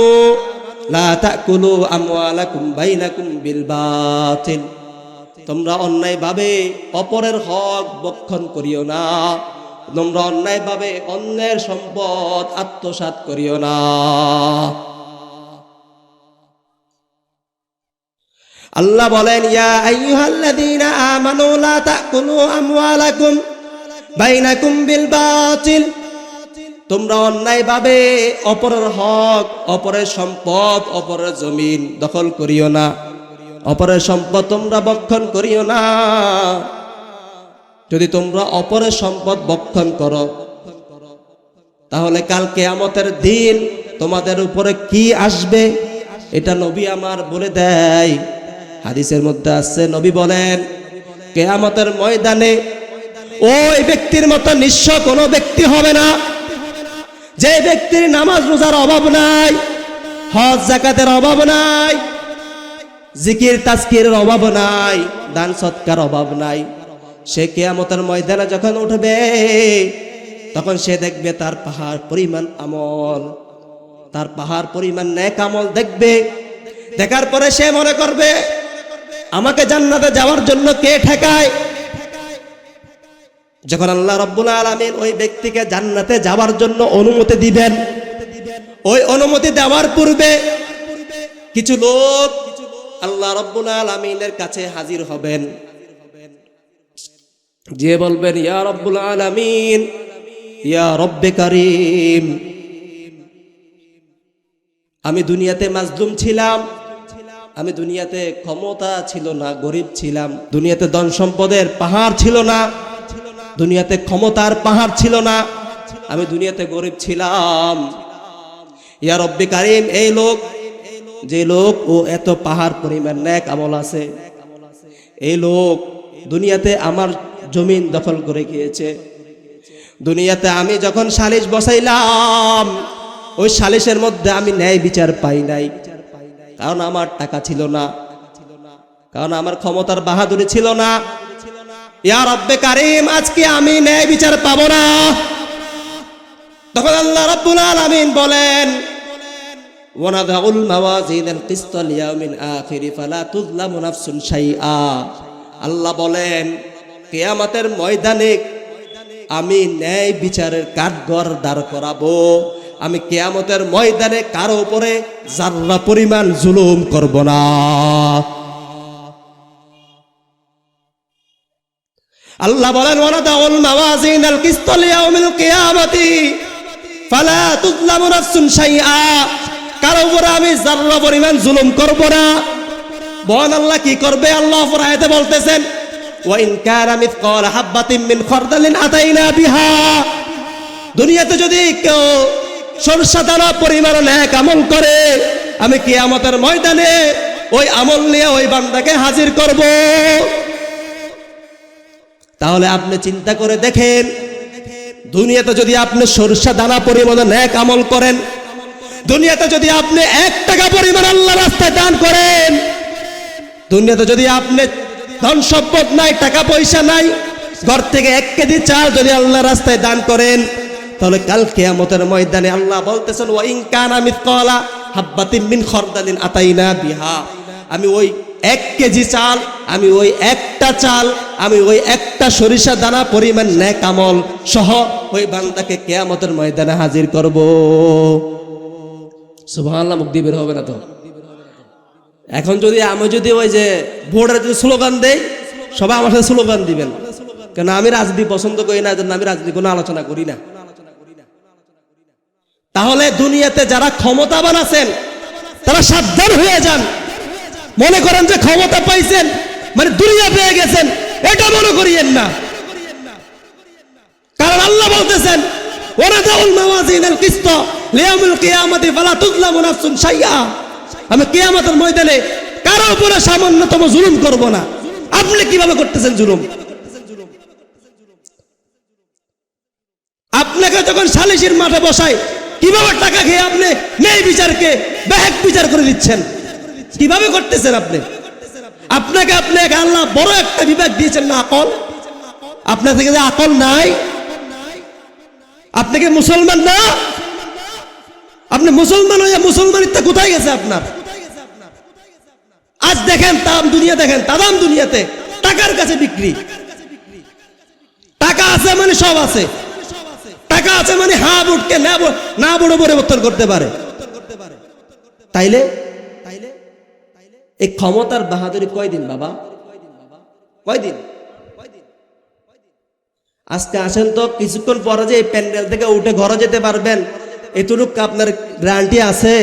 লা তাকুলু আমওয়ালাকুম বাইনাকুম বিল বাতিল, তোমরা অন্যায়ভাবে অপরের হক ভক্ষণ করিও না, তোমরা অন্যায়ভাবে অন্যের সম্পদ আত্মসাৎ করিও না। আল্লাহ বলেন ইয়া আইয়ুহাল্লাযীনা আমানু লা তাকুলু আমওয়ালাকুম বাইনাকুম বিল বাতিল, তোমরা অন্যায়ভাবে অপরের হক, অপরের সম্পদ, অপরের জমিন দখল করিও না, অপরের সম্পদ তোমরা ভক্ষণ করিও না। যদি তোমরা অপরের সম্পদ ভক্ষণ করো তাহলে কাল কিয়ামতের দিন তোমাদের উপরে কি আসবে এটা নবী আমার বলে দেয়। হাদিসের মধ্যে আছে, নবী বলেন কিয়ামতের ময়দানে ওই ব্যক্তির মতো নিঃস্ব কোনো ব্যক্তি হবে না যে ব্যক্তির নামাজ রোজার অভাব নাই, হজ যাকাতের অভাব নাই, জিকির তাজকিরের অভাব নাই, দান সৎকার অভাব নাই। সে কিয়ামতের ময়দানে যখন উঠবে তখন সে দেখবে তার পাহাড় পরিমাণ আমল, তার পাহাড় পরিমাণ নেক আমল দেখবে। দেখার পরে সে মনে করবে আমাকে জান্নাতে যাওয়ার জন্য কে ঠেকায়? যখন আল্লাহ রাব্বুল আলামিন ওই ব্যক্তিকে জান্নাতে যাওয়ার জন্য অনুমতি দিবেন, ওই অনুমতি দেওয়ার পূর্বে কিছু লোক আল্লাহ রাব্বুল আলামিনের কাছে হাজির হবেন, যে বলবেন ইয়া রাব্বুল আলামিন, ইয়া রব্বে কারীম, আমি দুনিয়াতে মাজলুম ছিলাম, আমি দুনিয়াতে ক্ষমতা ছিল না, গরিব ছিলাম, দুনিয়াতে ধন সম্পদের পাহাড় ছিল না, দুনিয়াতে ক্ষমতার পাহাড় ছিল না, আমি দুনিয়াতে গরিব ছিলাম। ইয়া রব্বি কারিম, এই লোক, যে লোক ও এত পাহাড় পরিমাণ নেক আমল আছে, এই লোক দুনিয়াতে আমার জমিন দখল করে গিয়েছে। দুনিয়াতে আমি যখন সালিশ বসাইলাম, ওই সালিশের মধ্যে আমি ন্যায় বিচার পাই নাই, কারণ আমার টাকা ছিল না, কারণ আমার ক্ষমতার বাহাদুরি ছিল না। ইয়া রব্বে কারিম, আজকে আমি ন্যায় বিচার পাবো না। তখন আল্লাহ রাব্বুল আলামিন বলেন, ওয়ানাদাউল মাওয়াজিনাল কিসতা লিয়াউমিল আখির ফালা তুযলামু নাফসুন শাইআ। আল্লাহ বলেন, কিয়ামতের ময়দানে আমি ন্যায় বিচারের কাঠগড় দাঁড় করাবো। আমি কিয়ামতের ময়দানে কারো উপরে যাররা পরিমাণ জুলুম করব না। আল্লাহ বলেন, ওয়ানাদাউল মাওয়াজিনাল কিসতা লিয়াউমিল কিয়ামাতি ফালা তুযলামু নাফসুন শাইআ। কারো উপরে আমি যাররা পরিমাণ জুলুম করব না। বলেন আল্লাহ কি করবে? আল্লাহ আয়াতে বলতেছেন, ওয়া ইন কানা মিসকালা হাববাতিন মিন খারদালিন আতাইনা বিহা। দুনিয়াতে যদি কেউ সরষা দানা পরিমাণ নেক আমল করে, আমি কিয়ামতের ময়দানে ওই আমল নিয়ে ওই বান্দাকে হাজির করব। তাহলে আপনি চিন্তা করে দেখেন, দুনিয়াতে যদি আপনি সরষা দানা পরিমাণ নেক আমল করেন, দুনিয়াতে যদি আপনি 1 টাকা পরিমাণ আল্লাহর রাস্তায় দান করেন, দুনিয়াতে যদি আপনি ধন সম্পদ নাই, টাকা পয়সা নাই, ঘর থেকে 1 কেজি চাল যদি আল্লাহর রাস্তায় দান করেন, তাহলে কাল কিয়ামতের ময়দানে আল্লাহ বলতেছেন, ওয়া ইন কানা মিসকালা হাববাতিন মিন খারদালিন আতাইনা বিহা। আমি ওই 1 কেজি চাল, আমি ওই একটা চাল, আমি ওই একটা সরিষা দানা পরিমাণ নেক আমল সহ ওই বান্দাকে কিয়ামতের ময়দানে হাজির করব। সুবহানাল্লাহ, মুখ দিয়ে বের হবে না তো? এখন যদি আমি যদি ওই যে ভোটের যদি স্লোগান দেই, সবাই আমার সাথে স্লোগান দিবেন, কেন আমি রাজনীতি পছন্দ করি না, আমি রাজনীতি কোনো আলোচনা করি না। তাহলে দুনিয়াতে যারা ক্ষমতাবান আছেন তারা সাবধান হয়ে যান। মনে করেন যে ক্ষমতা পাইছেন মানে দুনিয়া পেয়ে গেছেন, এটা মনে করিয়েন না। কারণ আল্লাহ বলতেছেন, ওয়ানাদাউল মাওয়াজিনাল কিসতা লিয়াউমিল কিয়ামাতি ফালা তুযলামু নাফসুন শাইআ। আমি কিয়ামতের ময়দানে কারো উপরে সামান্যতম জুলুম করব না। আপনি কিভাবে করতেছেন জুলুম? আপনাকে যখন সালিশের মাঠে বসায়, কিভাবে টাকা খেয়ে আপনি ন্যায় বিচারকে বেহেক বিচার করে দিচ্ছেন? কিভাবে করতেছেন আপনি? আপনাকে আল্লাহ বড় একটা বিবেক দিয়েছেন না, আকল। আপনার থেকে যে আকল নাই, আপনি কি মুসলমান না? আপনি মুসলমান হয়ে মুসলমানিত্ব কোথায় গেছে আপনার? আজ দেখেন তাম দুনিয়া, দেখেন তাদাম দুনিয়াতে টাকার কাছে বিক্রি। টাকা আছে মানে সব আছে, টাকা আছে মানে হা বুটকে না বড় পরিবর্তন করতে পারে। তাইলে এই ক্ষমতার বাহাদুরি কয়দিন বাবা? কয়দিন? আজকে আসেন তো, কিছুক্ষণ পরে যে এই প্যান্ডেল থেকে উঠে ঘরে যেতে পারবেন, এতটুকু আপনার গ্যারান্টি আছে?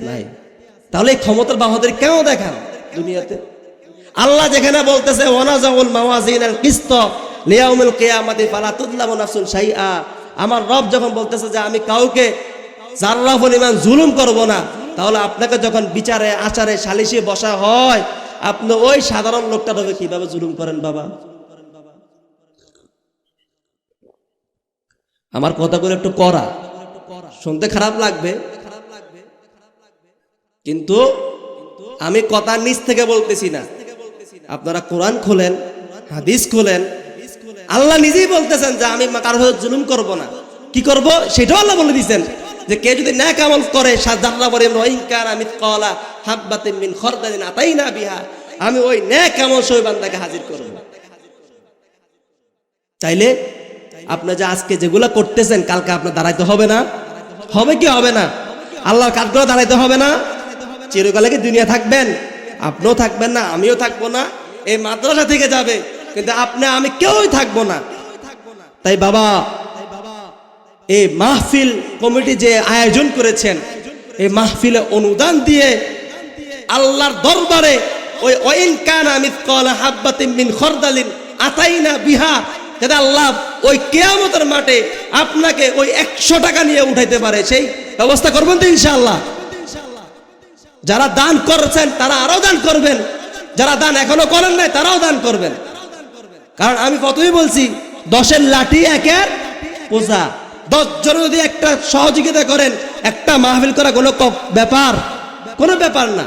নাই। তাহলে এই ক্ষমতার বাহাদুরি কেন দেখান দুনিয়াতে? আল্লাহ যেখানে বলতেছে, ওয়ানাজাউল মাওয়াজিনাল কিসতা লিয়াউমিল কিয়ামাতি ফালা তুযলামু নাফসুন শাইআ, আমার রব যখন বলতেছে যে আমি কাউকে যাররা পরিমাণ জুলুম করব না, তাহলে আপনাকে যখন বিচারে আচারে সালিশে বসা হয়, আপনি ওই সাধারণ লোকটার হবে কিভাবে জুলুম করেন বাবা? আমার কথাগুলো একটু কড়া, শুনতে খারাপ লাগবে, কিন্তু আমি কথা নিজ থেকে বলতেছি না। আপনারা কোরআন খোলেন, হাদিস খোলেন, আল্লাহ নিজেই বলতেছেন যে আমি কারোর সাথে জুলুম করব না। কি করব সেটাও আল্লাহ বলে দিয়েছেন, যে কে যদি নেক আমল করে, যাররা পরিমাণ ওয়া ইন কানা মিসকালা হাববাতিন মিন খারদালিন আতাইনা বিহা, আমি ওই নেক আমল সহ বান্দাকে হাজির করব। তাইলে আপনি যে আজকে যেগুলা করতেছেন, কালকে আপনার দাঁড়াইতে হবে না? হবে কি হবে না? আল্লাহর কাঠগড়ে দাঁড়াইতে হবে না? চিরকালে কি দুনিয়া থাকবেন? আপনিও থাকবেন না, আমিও থাকবো না। এই মাদ্রাসা থেকে যাবে, কিন্তু আপনি আমি কেউই থাকবো না। তাই বাবা, এই মাহফিল কমিটি যে আয়োজন করেছেন, এই মাহফিলে অনুদান দিয়ে আল্লাহর দরবারে ওই ওয়াইন কানা মিসকালা হাববাতিন মিন খারদালিন আতাইনা বিহা, যাতে আল্লাহ ওই কিয়ামতের মাঠে আপনাকে ওই 100 টাকা নিয়ে উঠাইতে পারে, সেই ব্যবস্থা করবেন তো ইনশাআল্লাহ। যারা দান করেছেন তারা আরো দান করবেন, যারা দান এখনো করেন নাই তারাও দান করবেন। কারণ আমি প্রথমেই বলছি 10-এর লাঠি 1-এর বোঝা। 10 জন যদি একটা সহযোগিতা করেন, একটা মাহফিল করা কোনো ব্যাপার না।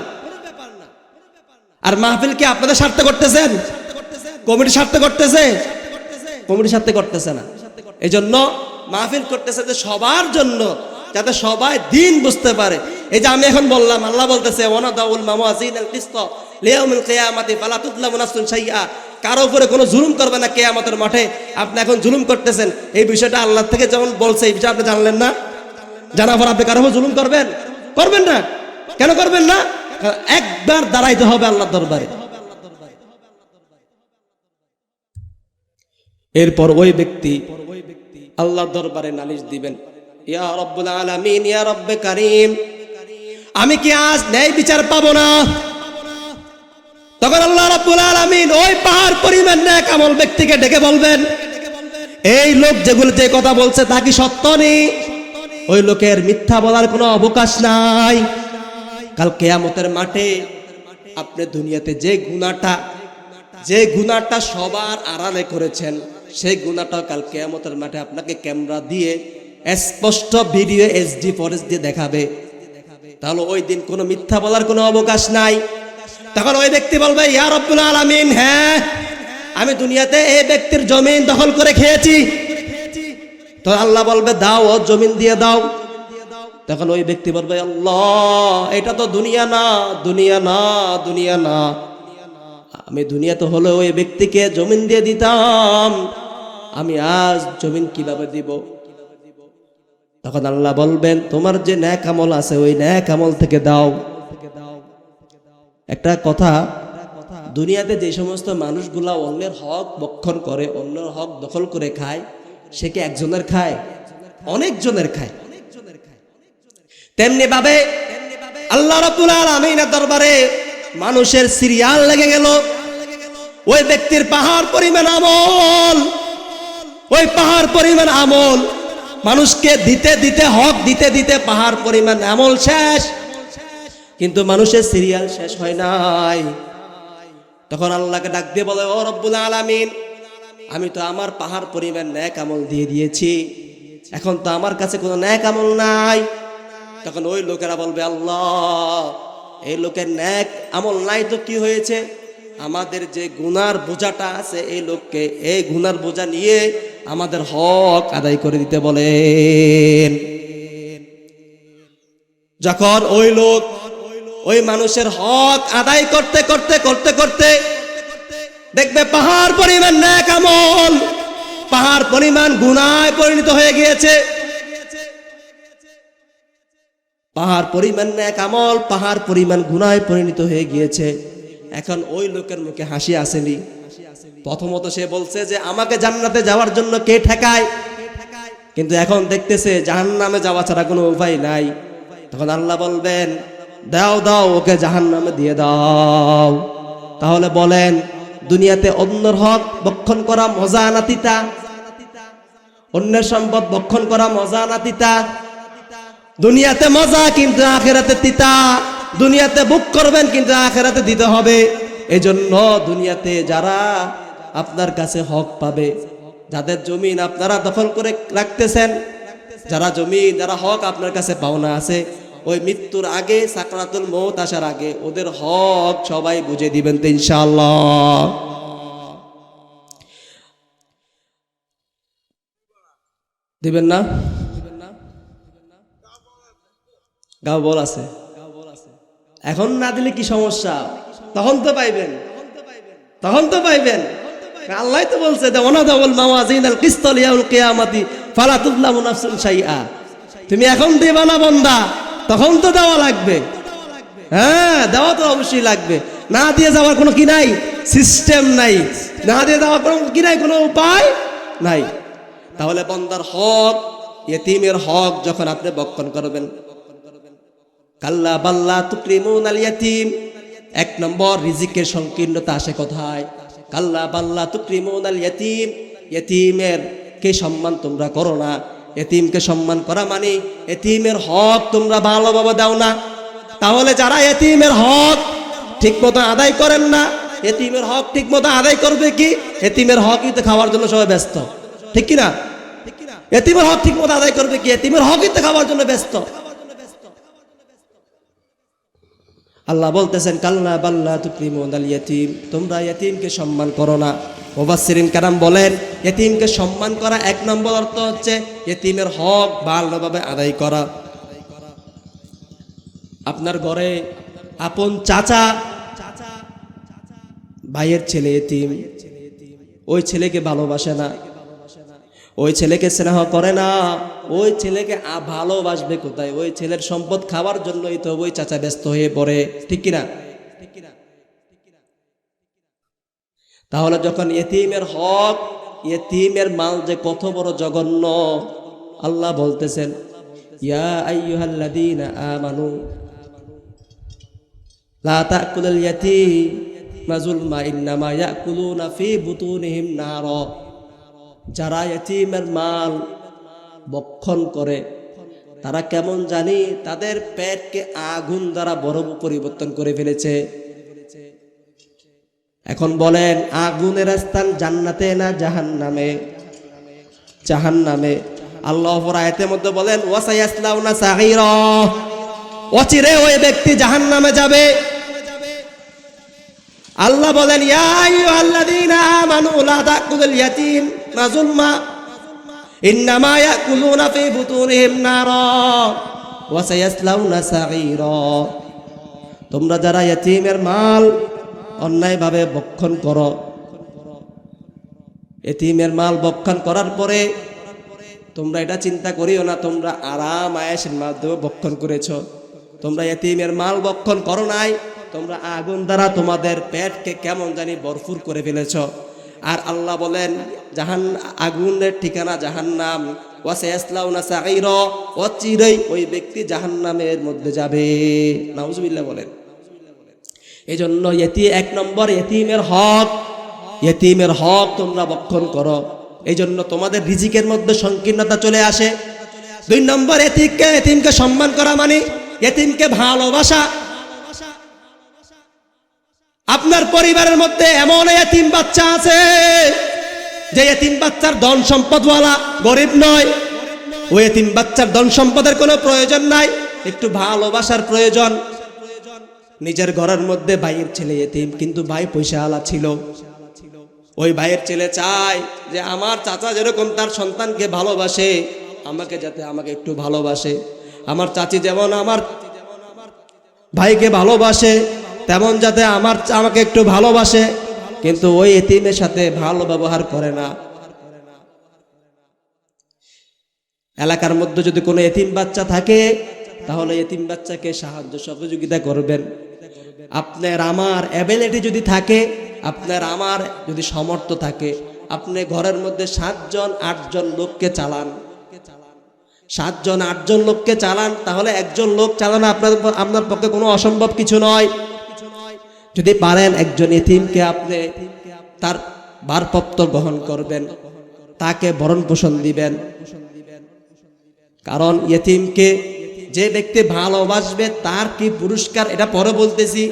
আর মাহফিল কি আপনাদের স্বার্থে করতেছেন? কমিটির স্বার্থে করতেছে? কমিটির স্বার্থে করতেছে না। এই জন্য মাহফিল করতেছে যে সবার জন্য, যাতে সবাই দিন বুঝতে পারে। এই যে আমি এখন বললাম, আল্লাহ বলতেছে ওয়ানাদাউল মাওয়াজিনাল কিসত লিয়াউমিল কিয়ামাতি ফালা তুযলামু নাফসুন শাইআ, কারো উপরে কোনো জুলুম করবে না কিয়ামতের মাঠে। আপনি এখন জুলুম করতেছেন, এই বিষয়টা আল্লাহ থেকে যেমন বলছে, এই বিষয় আপনি জানলেন না, জানার পর আপনি কারো উপর জুলুম করবেন না। কেন করবেন না? একবার দাঁড়াইতে হবে আল্লাহর দরবারে। এরপর ওই ব্যক্তি আল্লাহর দরবারে নালিশ দিবেন, ইয়া রব্বুল আলামিন, ইয়া রব্বে কারীম, আমি কি আজ ন্যায় বিচার পাবো না? তখন আল্লাহ রাব্বুল আলামিন ওই পাহাড় পরিমাণ নেক আমল ব্যক্তিকে ডেকে বলবেন, এই লোক যে কথা বলছে তা কি সত্য নেই? ওই লোকের মিথ্যা বলার কোনো অবকাশ নাই। কাল কিয়ামতের মাঠে আপনি দুনিয়াতে যে গুনাহটা সবার আড়ালে করেছেন, সেই গুনাহটা কাল কিয়ামতের মাঠে আপনাকে ক্যামেরা দিয়ে স্পষ্ট ভিডিও এইচডি ফুটেজ দিয়ে দেখাবে। তাহলে ওই দিন কোনো মিথ্যা বলার কোনো অবকাশ নাই। তখন ওই ব্যক্তি বলবে, ইয়া রব্বুল আলামিন, হ্যাঁ আমি দুনিয়াতে এই ব্যক্তির জমিন দখল করে খেয়েছি। তো আল্লাহ বলবে, দাও, ও জমিন দিয়ে দাও। তখন ওই ব্যক্তি বলবে, আল্লাহ এটা তো দুনিয়া না, আমি দুনিয়াতে হলে ওই ব্যক্তিকে জমিন দিয়ে দিতাম, আমি আজ জমিন কিভাবে দিব? তখন আল্লাহ বলবেন, তোমার যে নেক আমল আছে ওই নেক আমল থেকে দাও। একটা কথা, দুনিয়াতে যে সমস্ত মানুষগুলা অন্যের হক ভক্ষণ করে, অন্যের হক দখল করে খায়, সে কি একজনের খায়? অনেকজনের খায়। তেমনি ভাবে আল্লাহ রাব্বুল আলামিনের দরবারে মানুষের সিরিয়াল লেগে গেল। ওই ব্যক্তির পাহাড় পরিমাণ আমল, মানুষকে দিতে হক দিতে পাহাড় পরিমাণ আমল শেষ, কিন্তু মানুষের সিরিয়াল শেষ হয় নাই। তখন আল্লাহকে ডাক দিয়ে বলে, ও রব্বুল আলামিন, আমি তো আমার পাহাড় পরিমাণ নেক আমল দিয়ে দিয়েছি, এখন তো আমার কাছে কোনো নেক আমল নাই। তখন ওই লোকেরা বলবে, আল্লাহ এই লোকের নেক আমল নাই তো কি হয়েছে? আমাদের যে গুনার বোঝাটা আছে, এই লোককে এই গুনার বোঝা নিয়ে আমাদের হক আদায় করে দিতে বলেন। যখন ওই লোক ওই মানুষের হক আদায় করতে দেখবে পাহাড় পরিমাণ নেক আমল পাহাড় পরিমাণ গুনায় পরিণত হয়ে গিয়েছে। পাহাড় পরিমাণ নেক আমল পাহাড় পরিমাণ গুনায় পরিণত হয়ে গিয়েছে। এখন ওই লোকের মুখে হাসি আসেনি। প্রথমত সে বলছে যে আমাকে জান্নাতে যাওয়ার জন্য কে ঠেকায়, কিন্তু এখন দেখতেছে জাহান্নামে যাওয়া ছাড়া কোনো উপায় নাই। তখন আল্লাহ বলবেন, দাও ওকে জাহান্নামে দিয়ে দাও। তাহলে বলেন, দুনিয়াতে অন্যের হক ভক্ষণ করা মজা না তিতা? অন্যের সম্পদ ভক্ষণ করা মজা না তিতা? দুনিয়াতে মজা কিন্তু আখিরাতে তিতা। দুনিয়াতে ভোগ করবেন কিন্তু আখিরাতে দিতে হবে। এজন্য দুনিয়াতে যারা আপনার কাছে হক পাবে, যাদের জমিন আপনারা দখল করে রাখতেছেন, যারা হক আপনার কাছে পাওনা আছে, ওই মৃত্যুর আগে সাকরাতুল মউত আসার আগে ওদের হক সবাই বুঝে দিবেন তো ইনশাআল্লাহ। দিবেন না? গাও বল আছে, এখন না দিলে কি সমস্যা? তখন তো পাইবেন। আল্লাহ তো বলছে, ওয়ানাদাউল মাওয়াজিনাল কিসত লিয়াউমিল কিয়ামাতি ফালা তুযলামু নাফসুন শাইআ। তুমি এখন দিবা না বান্দা, তখন তো দেওয়া লাগবে। হ্যাঁ, দেওয়া তো অবশ্যই লাগবে। না দিয়ে যাওয়ার কোনো কি নাই, সিস্টেম নাই। না দিয়ে যাওয়ার কোনো কি নাই, কোনো উপায় নাই। তাহলে বান্দার হক, ইয়েতিমের হক যখন আপনি ভক্ষণ করবেন, কাল্লা বাল্লা তুকরিমুনাল ইয়াতীম। এক নম্বর রিজিকের সংকীর্ণতা আসে কোথায়? কাল্লা বাল্লা তুকরিমুনাল ইয়াতীম, ইয়তীমের কে সম্মান তোমরা করো না। ইয়তীমকে সম্মান করা মানে ইয়তীমের হক তোমরা ভালোভাবে দাও না। তাহলে যারা ইয়তীমের হক ঠিকমতো আদায় করেন না, ইয়তীমের হক ঠিকমতো আদায় করবে কি? ইয়তীমের হকই তো খাওয়ার জন্য সবাই ব্যস্ত, ঠিক কি না? ইয়তীমের হক ঠিকমতো আদায় করবে কি? ইয়তীমের হকই তো খাওয়ার জন্য ব্যস্ত। আল্লাহ বলতেছেন কাল্লা বাল্লা তুকরিমুনাল ইয়াতীম, তোমরা ইয়তীমকে সম্মান করো না। মুফাসসিরিন কারাম বলেন ইয়তীমকে সম্মান করা এক নম্বর অর্থ হচ্ছে ইয়তীমের হক ভালোভাবে আদায় করা। আপনার ঘরে আপন চাচা ভাইয়ের ছেলে ইয়তীম, ওই ছেলেকে ভালোবাসে না, ওই ছেলেকে স্নেহ করে না, ওই ছেলেকে ভালোবাসবে কোথায়? ওই ছেলের সম্পদ খাওয়ার জন্যই তো ওই চাচা ব্যস্ত হয়ে পড়ে, ঠিক কিনা? তাহলে যখন ইয়তীমের হক, ইয়তীমের মাল যে কত বড় জঘন্য, আল্লাহ বলতেছেন ইয়া আইয়ুহাল্লাযীনা আমানু লা তাকুলুল ইয়াতীমা যুলমা ইন্নামা ইয়াকুলুনা ফি বুতুনিহিম নার। যারা ইয়তীমের মাল ভক্ষণ করে তারা কেমন জানি তাদের পেটকে আগুন দ্বারা বরফ পরিবর্তন করে ফেলেছে। এখন বলেন আগুনের স্থান জান্নাতে না জাহান্নামে? জাহান্নামে। আল্লাহ আয়াতের মধ্যে বলেন ওয়াসায়াসলাউনা সাঈরা, অচিরে ওই ব্যক্তি জাহান্নামে যাবে। আল্লাহ বলেন ইয়া আইয়ুহাল্লাযীনা আমানু লা তাকুলুল ইয়াতীমা যুলমা ইন্নামা ইয়াকুলুনা ফি বুতুনিহিম নারা ওয়াসায়াসলাউনা সাঈরা। তোমরা যারা ইয়তীমের মাল অন্যায়ভাবে ভক্ষণ করো, ইয়তীমের মাল ভক্ষণ করার পরে তোমরা এটা চিন্তা করিও না তোমরা আরাম আয়েশের মাধ্যমে ভক্ষণ করেছো। তোমরা ইয়তীমের মাল ভক্ষণ করো নাই, তোমরা আগুন দ্বারা তোমাদের পেটকে কেমন জানি ভরপুর করে ফেলেছো। আর আল্লাহ বলেন আগুনের ঠিকানা জাহান্নাম, ওয়াসায়াসলাউনা সাঈরা, অচিরেই ওই ব্যক্তি জাহান্নামের মধ্যে যাবে। নাউজুবিল্লাহ বলেন। এই জন্য এক নম্বর ইয়তীমের হক, ইয়তীমের হক তোমরা ভক্ষণ করো। এই জন্য তোমাদের রিজিকের মধ্যে সংকীর্ণতা চলে আসে। দুই নম্বর ইয়তীমকে সম্মান করা মানে ইয়তীমকে ভালোবাসা। আপনার পরিবারের মধ্যে এমন ইয়তীম বাচ্চা আছে যে ইয়তীম বাচ্চার ধন সম্পদওয়ালা, গরিব নয়। ওই ইয়তীম বাচ্চার ধন সম্পদের কোনো প্রয়োজন নাই, একটু ভালোবাসার প্রয়োজন। নিজের ঘরের মধ্যে ভাইয়ের ছেলে ইয়তীম, কিন্তু ভাই পয়সাওয়ালা ছিল। ওই ভাইয়ের ছেলে চায় যে আমার চাচা যেরকম তার সন্তানকে ভালোবাসে আমাকে যাতে আমাকে একটু ভালোবাসে, আমার চাচি যেমন আমার ভাইকে ভালোবাসে তেমন যাতে আমাকে একটু ভালোবাসে। কিন্তু ওই ইয়তীমের সাথে ভালো ব্যবহার করে না। এলাকার মধ্যে যদি কোনো ইয়তীম বাচ্চা থাকে তাহলে ইয়তীম বাচ্চাকে সাহায্য সহযোগিতা করবেন। আপনার আমার অ্যাবিলিটি যদি থাকে, আপনার আমার যদি সামর্থ্য থাকে, আপনি ঘরের মধ্যে 7 জন 8 জন লোককে চালান, 7 জন 8 জন লোককে চালান, তাহলে একজন লোক চালানো আপনার পক্ষে কোনো অসম্ভব কিছু নয়। যদি পারেন একজন ইয়তীমকে আপনি তার ভারপ্রাপ্ত গ্রহণ করবেন, তাকে ভরণ পোষণ দিবেন। কারণ ইয়তীমকে যে ব্যক্তি ভালোবাসবে তার কি পুরস্কার এটা পরে বলতেছি।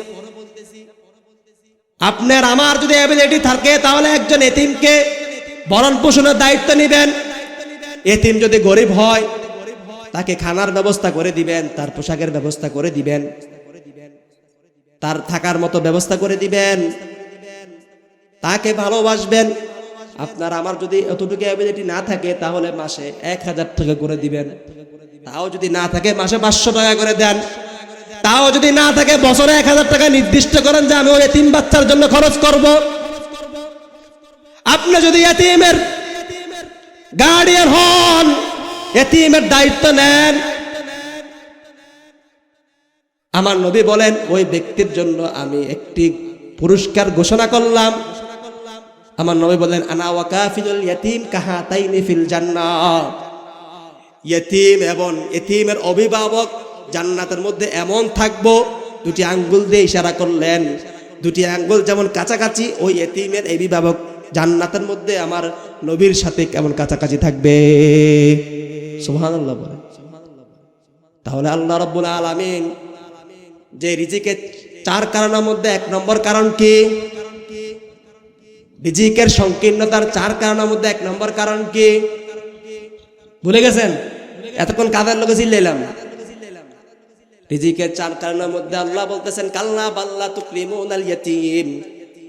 আপনার আমার যদি অ্যাবিলিটি থাকে তাহলে একজন ইয়তীমকে ভরণ পোষণের দায়িত্ব নেবেন। ইয়তীম যদি গরিব হয় তাকে খানার ব্যবস্থা করে দিবেন, তার পোশাকের ব্যবস্থা করে দিবেন, তার থাকার মতো ব্যবস্থা করে দিবেন, তাকে ভালোবাসবেন। আপনার আমার যদি এতটুকু অ্যাবিলিটি না থাকে তাহলে মাসে 1000 টাকা করে দিবেন, তাও যদি না থাকে মাসে 500 টাকা করে দেন, তাও যদি না থাকে বছরে 1000 টাকা নির্দিষ্ট করেন যে আমি ওই ইয়তীম বাচ্চার জন্য খরচ করব। আপনি যদি ইয়তীমের গার্ডিয়ান হন, ইয়তীমের দায়িত্ব নেন, আমার নবী বলেন ওই ব্যক্তির জন্য আমি একটি পুরস্কার ঘোষণা করলাম। আমার নবী বলেন আনা ওয়া কাফিলুল ইয়াতীম কাহাতাইনি ফিল জান্নাহ। ইয়তীম এবং ইয়তীমের অভিভাবক জান্নাতের মধ্যে এমন থাকবো, দুটি আঙ্গুল দিয়ে ইশারা করলেন, দুটি আঙ্গুল যেমন কাছাকাছি, ওই এতিমের অভিভাবক জান্নাতের মধ্যে আমার নবীর সাথে কেমন কাছাকাছি থাকবে। সুবহানাল্লাহ বলে। তাহলে আল্লাহ রাব্বুল আলামিন যে রিজিকের 4 কারণের মধ্যে 1 নম্বর কারণ কি? রিজিকের সংকীর্ণতার 4 কারণের মধ্যে 1 নম্বর কারণ কি? ভুলে গেছেন? এতক্ষণ কাদের লোকে চিল্লাইলাম। রিজিকের 4 কারণের মধ্যে আল্লাহ বলতেছেন কাল্লা বাল্লা তুকরিমুনাল ইয়াতীম,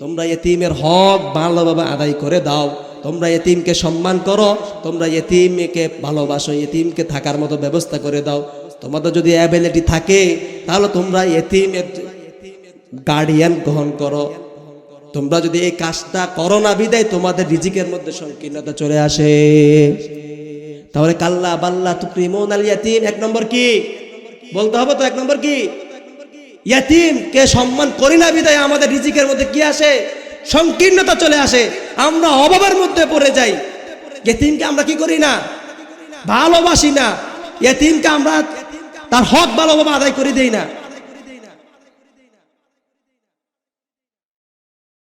তোমরা ইতিমের হক ভালোভাবে আদায় করে দাও, তোমরা ইতিমকে সম্মান করো, তোমরা ইতিমকে ভালোবাসো, ইতিমকে থাকার মতো ব্যবস্থা করে দাও। তোমাদের যদি অ্যাবিলিটি থাকে তাহলে তোমরা ইতিমের গার্ডিয়ান গ্রহণ করো। তোমরা যদি এই কাজটা করো না বিদায় তোমাদের রিজিকের মধ্যে সংকীর্ণতা চলে আসে। তাহলে কাল্লা বাল্লা তুকরিমুনাল ইয়াতীম 1 নম্বর কি বলতে হবে? তো 1 নম্বর কি? ইয়াতীমকে সম্মান করি না বিদায় আমাদের রিজিকের মধ্যে কি আসে? সংকীর্ণতা চলে আসে, আমরা অভাবের মধ্যে পড়ে যাই। ইয়াতীমকে আমরা কি করি না? ভালোবাসি না। ইয়াতীমকে আমরা তার হক ভালোভাবে আদায় করে দেই না।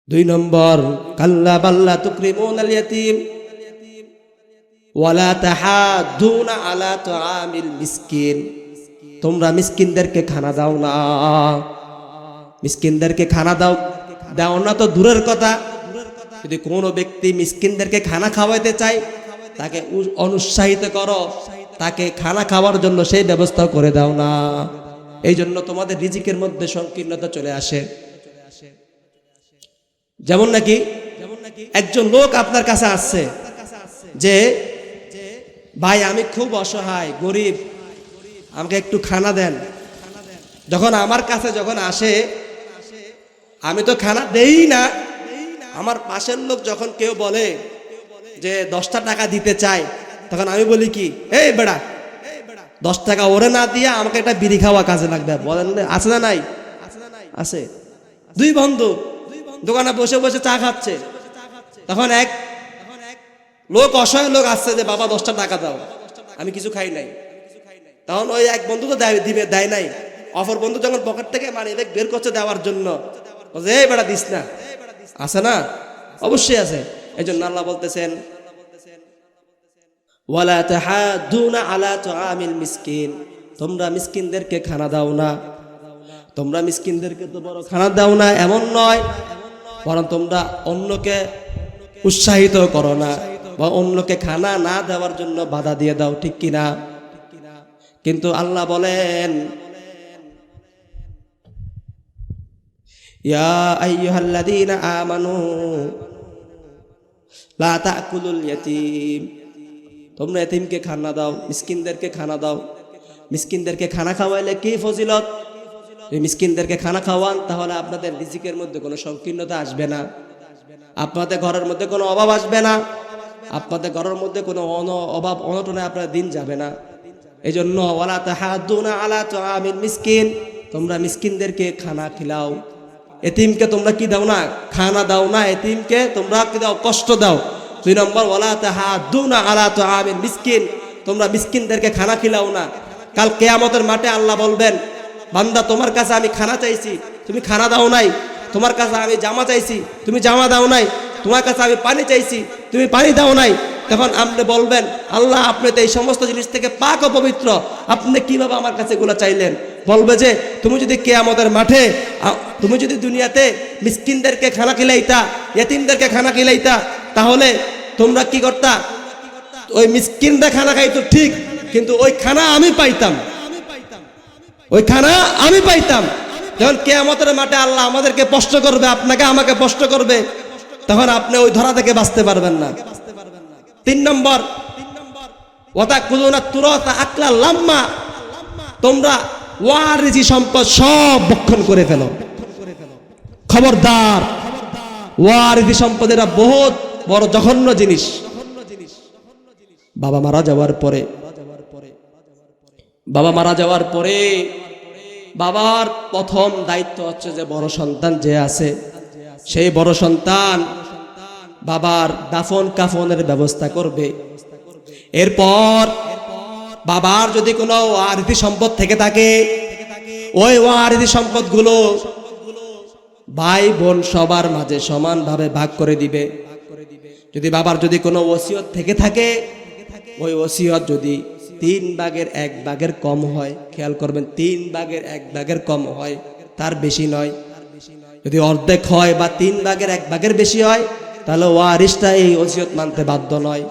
2 নম্বর কাল্লা বাল্লা তুকরিমুনাল ইয়াতীম ওয়ালা তাহাদুনা আলা তুআমিল মিসকিন, তোমরা মিসকিনদেরকে খানা দাও না। মিসকিনদেরকে খানা দাও না তো দূরের কথা, যদি কোনো ব্যক্তি মিসকিনদেরকে খানা খাওয়াইতে চায় তাকে অনুৎসাহিত করো, তাকে খানা খাওয়ার জন্য সেই ব্যবস্থা করে দাও না। এই জন্য তোমাদের রিজিকের মধ্যে সংকীর্ণতা চলে আসে। যেমন নাকি একজন লোক আপনার কাছে আসছে যে ভাই আমি খুব অসহায় গরিব, আমাকে একটু খানা দেন। যখন আমার কাছে যখন আসে আমি তো খানা দেই না। আমার পাশের লোক যখন কেউ বলে যে 10টা টাকা দিতে চায়, তখন আমি বলি কি, এই বেড়া 10 টাকা ওরে না দিয়া আমাকে একটা বিড়ি খাওয়া কাজে লাগবে। বলেন আছে না নাই? আছে। 2 বন্ধু দোকানে বসে বসে চা খাচ্ছে, তখন এক লোক অসহায় লোক আসছে যে বাবা 10টা টাকা দাও, আমি কিছু খাই নাই। তখন ওই এক বন্ধু তো দেয় নাই, অপর বন্ধু যখন পকেট থেকে মানি ব্যাগ বের করছে দেওয়ার জন্য, বলছে এই বেটা দিস না। আছে না? অবশ্যই আছে। এই জন্য আল্লাহ বলতেছেন ওয়ালা তাহাদুনা আলা তুআমিল মিসকিন, তোমরা মিসকিনদেরকে খানা দাও না। তোমরা মিসকিনদেরকে তো বড় খানা দাও না এমন নয়, বরং তোমরা অন্যকে উৎসাহিত করো না বা অন্যকে খানা না দেওয়ার জন্য বাধা দিয়ে দাও, ঠিক কিনা? কিন্তু আল্লাহ বলেন ইয়া আইয়ুহাল্লাযীনা আমানু লা তাকুলুল ইয়াতীম, তোমরা এতিমকে খানা দাও, মিসকিনদেরকে খানা দাও। মিসকিনদেরকে খানা খাওয়াইলে কি ফজিলত? মিসকিনদেরকে খানা খাওয়ান, তাহলে আপনাদের রিজিকের মধ্যে কোনো সংকীর্ণতা আসবে না, আপনাদের ঘরের মধ্যে কোনো অভাব আসবে না, আপনাদের ঘরের মধ্যে কোনো অভাব অনটনে আপনার দিন যাবে না। এই জন্য ওয়ালা তাহাদুনা আলা তুআমিল মিসকিন, তোমরা মিসকিনদেরকে খানা খিলাও। এতিমকে তোমরা কি দাও না? খানা দাও না। এতিমকে তোমরা কি দাও? কষ্ট দাও। 2 নম্বর ওয়ালা তাহাদুনা আলা তুআমিল মিসকিন, তোমরা মিসকিনদেরকে খানা খিলাও না। কাল কিয়ামতের মাঠে আল্লাহ বলবেন বান্দা তোমার কাছে আমি খানা চাইছি, তুমি খানা দাও নাই। তোমার কাছে আমি জামা চাইছি, তুমি জামা দাও নাই। তোমার কাছে আমি পানি চাইছি, তুমি পানি দাও নাই। তখন আপনি বলবেন আল্লাহ আপনি তো এই সমস্ত জিনিস থেকে পাক ও পবিত্র, আপনি কিভাবে আমার কাছে এগুলো চাইলেন? বলবে যে তুমি যদি কিয়ামতের মাঠে, তুমি যদি দুনিয়াতে মিসকিনদেরকে খানা খিলাইতা, ইয়েতিমদেরকে খানা খিলাইতা, তাহলে তোমরা কি করতা? ওই মিসকিনরা খানা খাইতো ঠিক, কিন্তু ওই খানা আমি পাইতাম, ওই খানা আমি পাইতাম। যখন কিয়ামতের মাঠে আল্লাহ আমাদেরকে প্রশ্ন করবে, আপনাকে আমাকে প্রশ্ন করবে, তখন আপনি ওই ধরা থেকে বাঁচতে পারবেন না। 3 নম্বর ওয়াতাকুলুনা তুরাতা আকলা লাম্মা, তোমরা ওয়ারিসি সম্পদ সব ভক্ষণ করে ফেলো। খবরদার, ওয়ারিসি সম্পদের বহুত বড় জঘন্য জিনিস। বাবা মারা যাওয়ার পরে বাবার প্রথম দায়িত্ব হচ্ছে যে বড় সন্তান যে আছে সেই বড় সন্তান বাবার দাফন কাফনের ব্যবস্থা করবে। এরপর বাবার যদি কোনো ওয়ারিথি সম্পদ থেকে থাকে, ওই ওয়ারিথি সম্পদগুলো ভাই বোন সবার মাঝে সমানভাবে ভাগ করে দিবে। যদি বাবার যদি কোনো ওসিয়ত থেকে থাকে, ওই ওসিয়ত যদি 3/1 কম হয়, খেয়াল করবেন 3/1 কম হয়, তার বেশি নয়। যদি অর্ধেক হয় বা 3/1 বেশি হয়, তাহলে ওয়ারিসটা এই ওসিয়ত মানতে বাধ্য নয়।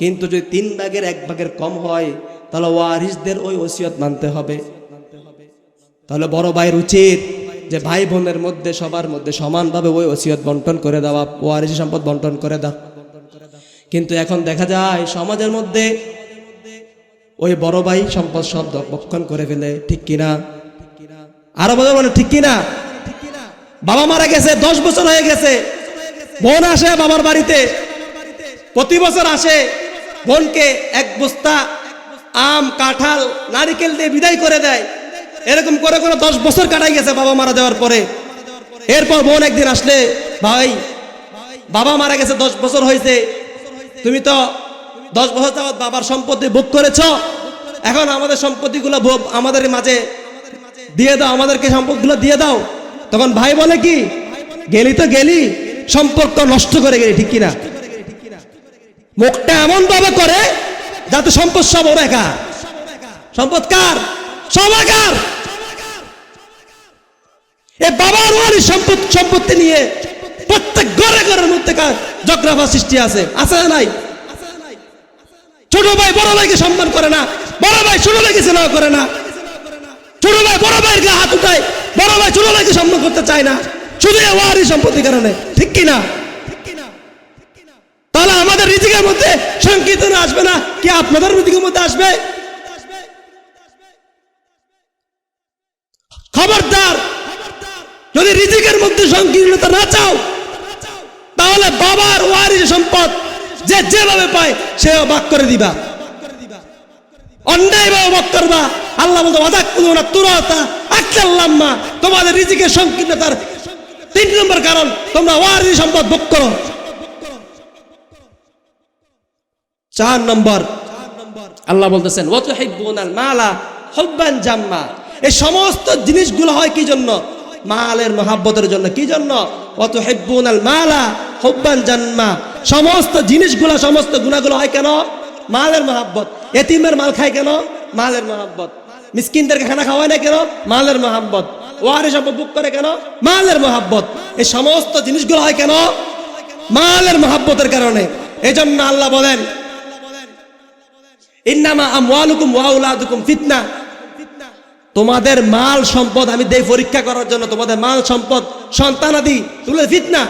কিন্তু যদি 3/1 কম হয়, তাহলে ওয়ারিসদের ওই ওসিয়ত মানতে হবে। তাহলে বড় ভাইয়ের উচিত যে ভাই বোনের মধ্যে সবার মধ্যে সমানভাবে ওই ওসিয়ত বন্টন করে দেওয়া, ওয়ারিসি সম্পদ বন্টন করে দাও। কিন্তু এখন দেখা যায় সমাজের মধ্যে ওই বড় ভাই সম্পদ সব ভক্ষণ করে ফেলে, ঠিক কিনা? আরো বলে ঠিক কিনা? বাবা মারা গেছে, 10 বছর হয়ে গেছে, বোন আসে বাবার বাড়িতে, প্রতি বছর আসে, বোনকে 1 বস্তা আম কাঁঠাল নারিকেল দিয়ে বিদায় করে দেয়। এরকম করে 10 বছর কাটাই গেছে বাবা মারা যাওয়ার পরে। এরপর বোন একদিন আসলে, ভাই বাবা মারা গেছে 10 বছর হয়েছে, তুমি তো 10 বছর যাবত বাবার সম্পত্তি ভোগ করেছ, এখন আমাদের সম্পত্তিগুলো আমাদের মাঝে দিয়ে দাও, আমাদেরকে সম্পদগুলো দিয়ে দাও। তখন ভাই বলে কি, গেলি তো গেলি, সম্পর্ক নষ্ট করে গেলি, ঠিক কিনা? মুখটা এমন ভাবে করে যাতে সম্পদ সব ওর একা। সম্পদ কার? সবাকার। এ বাবার ওয়ারিস সম্পত্তি নিয়ে প্রত্যেক ঘরে ঘরের মধ্যে ঝগড়া সৃষ্টি আছে না নাই? ছোট ভাই বড় ভাইকে সম্মান করে না, বড় ভাই ছোট ভাইকে স্নেহ করে না, ছোট ভাই বড় ভাইয়ের গায়ে হাত উঠায়, বড় ভাই ছোট ভাইকে সম্মান করতে চায় না, শুধু ওয়ারিস সম্পত্তির কারণে, ঠিক কিনা? তাহলে আমাদের রিজিকের মধ্যে সংকীর্তন আসবে না কি আপনাদের রিজিকের মধ্যে আসবে? খবরদার, যদি রিজিকের মধ্যে সংকীর্ণতা না চাও, তাহলে বাবার ওয়ারিস সম্পদ যে যেভাবে পায় সেও ভাগ করে দিবা, অন্যায়ভাবে ভাগ করবা। আল্লাহ বলতে ওয়াদাকুলুনা তুরাতা আকলাল্লাম্মা, তোমাদের রিজিকের সংকীর্ণতার 3 নম্বর কারণ তোমরা ওয়ারিস সম্পদ ভোগ করো। 4 নম্বর আল্লাহ বলতেছেন ওয়াতুহিব্বুনাল মালা হুব্বান জাম্মা। এই সমস্ত জিনিসগুলো হয় কি জন্য? মালের মহাব্বতের জন্য। কি জন্য? ওয়াতুহিব্বুনাল মালা হুব্বান জাম্মা। সমস্ত জিনিসগুলো, সমস্ত গুণাগুলো হয় কেন? মালের মহাব্বত। এতিমের মাল খায় কেন? মালের মহাব্বত। মিসকিনদেরকে খানা খাওয়ায় না কেন? মালের মহাব্বত। ওয়ারিস সম্পদ ভোগ করে কেন? মালের মহাব্বত। এই সমস্ত জিনিসগুলো হয় কেন? মালের মহাব্বতের কারণে। এজন্য আল্লাহ বলেন ইন্নামা আমওয়ালুকুম ওয়া আওলাদুকুম ফিতনা, তোমাদের মাল সম্পদ আমি দেই পরীক্ষা করার জন্য। তোমাদের মাল সম্পদ সন্তানাদি তুলে ফিতনা।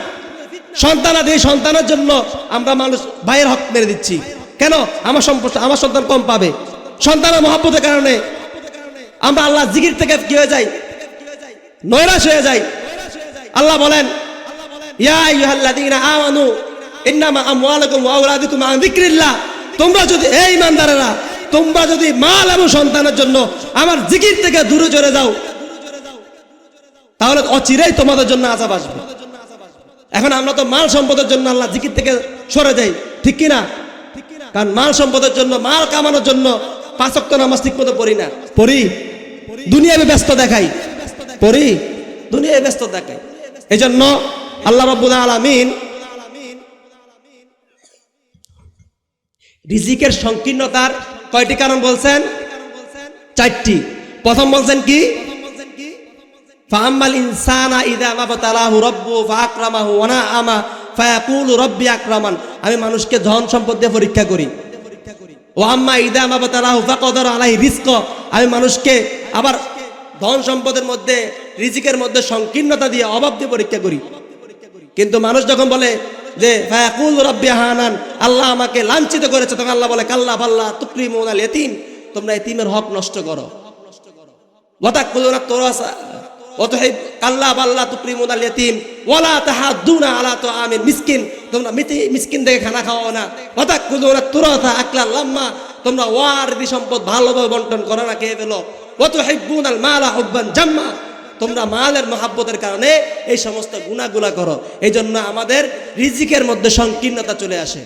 সন্তানাদি, সন্তানের জন্য আমরা মানুষ ভাইয়ের হক মেরে দিচ্ছি কেন? আমার সন্তান কম পাবে। সন্তানের মহব্বতের কারণে আমরা আল্লাহ জিকির থেকে কি হয়ে যাই? নৈরাশ হয়ে যাই। আল্লাহ বলেন ইয়া আইয়ুহাল্লাযীনা আমানু ইন্নামা আমওয়ালুকুম ওয়া আওলাদুকুম আন যিকরিল্লাহ, তোমরা যদি, এই ইমানদারেরা, তোমরা যদি মাল এবং সন্তানের জন্য আমার জিকির থেকে দূরে চলে যাও, তাহলে অচিরেই তোমাদের জন্য আযাব আসবে। এখন আমরা তো মাল সম্পদের জন্য আল্লাহ জিকির থেকে সরে যাই, ঠিক কিনা? কারণ মাল সম্পদের জন্য, মাল কামানোর জন্য 5 ওয়াক্ত নামাজ ঠিক মতো পড়ি না, পড়ি দুনিয়ায় ব্যস্ত দেখাই, পড়ি দুনিয়ায় ব্যস্ত দেখাই। এই জন্য আল্লাহ রাব্বুল আলামিন রিজিকের সংকীর্ণতার কয়টি কারণ বলছেন? 4টি। প্রথম বলছেন কি? ফাআম্মাল ইনসানা ইযা মাবতালাহু রাব্বুহু ফাআকরামাহু ওয়া নাআমা ফায়াকুলু রাব্বি আকরামান। আমি মানুষকে ধন সম্পদ দিয়ে পরীক্ষা করি। ওয়া আম্মা ইযা মাবতালাহু ফাকাদারা আলাইহি রিজক, আমি মানুষকে আবার ধন সম্পদের মধ্যে, রিজিকের মধ্যে সংকীর্ণতা দিয়ে, অভাব দিয়ে পরীক্ষা করি। কিন্তু মানুষ যখন বলে যে ফায়াকুলু রাব্বি হানান, আল্লাহ আমাকে লাঞ্ছিত করেছে, তখন আল্লাহ বলে কাল্লা বাল্লা তুকরিমুনাল ইয়াতীম, তোমরা এতিমের হক নষ্ট করো। ওয়াতাকুলুনা তুরাসা ওয়াতুহিব কাল্লা বাল্লা তুকরিমুনাল ইয়াতীম ওয়ালা তাহাদ্দুনা আলা তুআমিল মিসকিন, তোমরা মিসকিনদেরকে খানা খাওয়াও না। ওয়াতাকুলুনা তুরাসা আকলাল লাম্মা, তোমরা ওয়ারিস সম্পদ ভালোভাবে বন্টন করো না, খেয়ে ফেলো। ওয়াতুহিব্বুনাল মালা হুব্বান জাম্মা, তোমরা মালের মহাব্বতের কারণে এই সমস্ত গুনাহগুলো করো। এই জন্য আমাদের রিজিকের মধ্যে সংকীর্ণতা চলে আসে।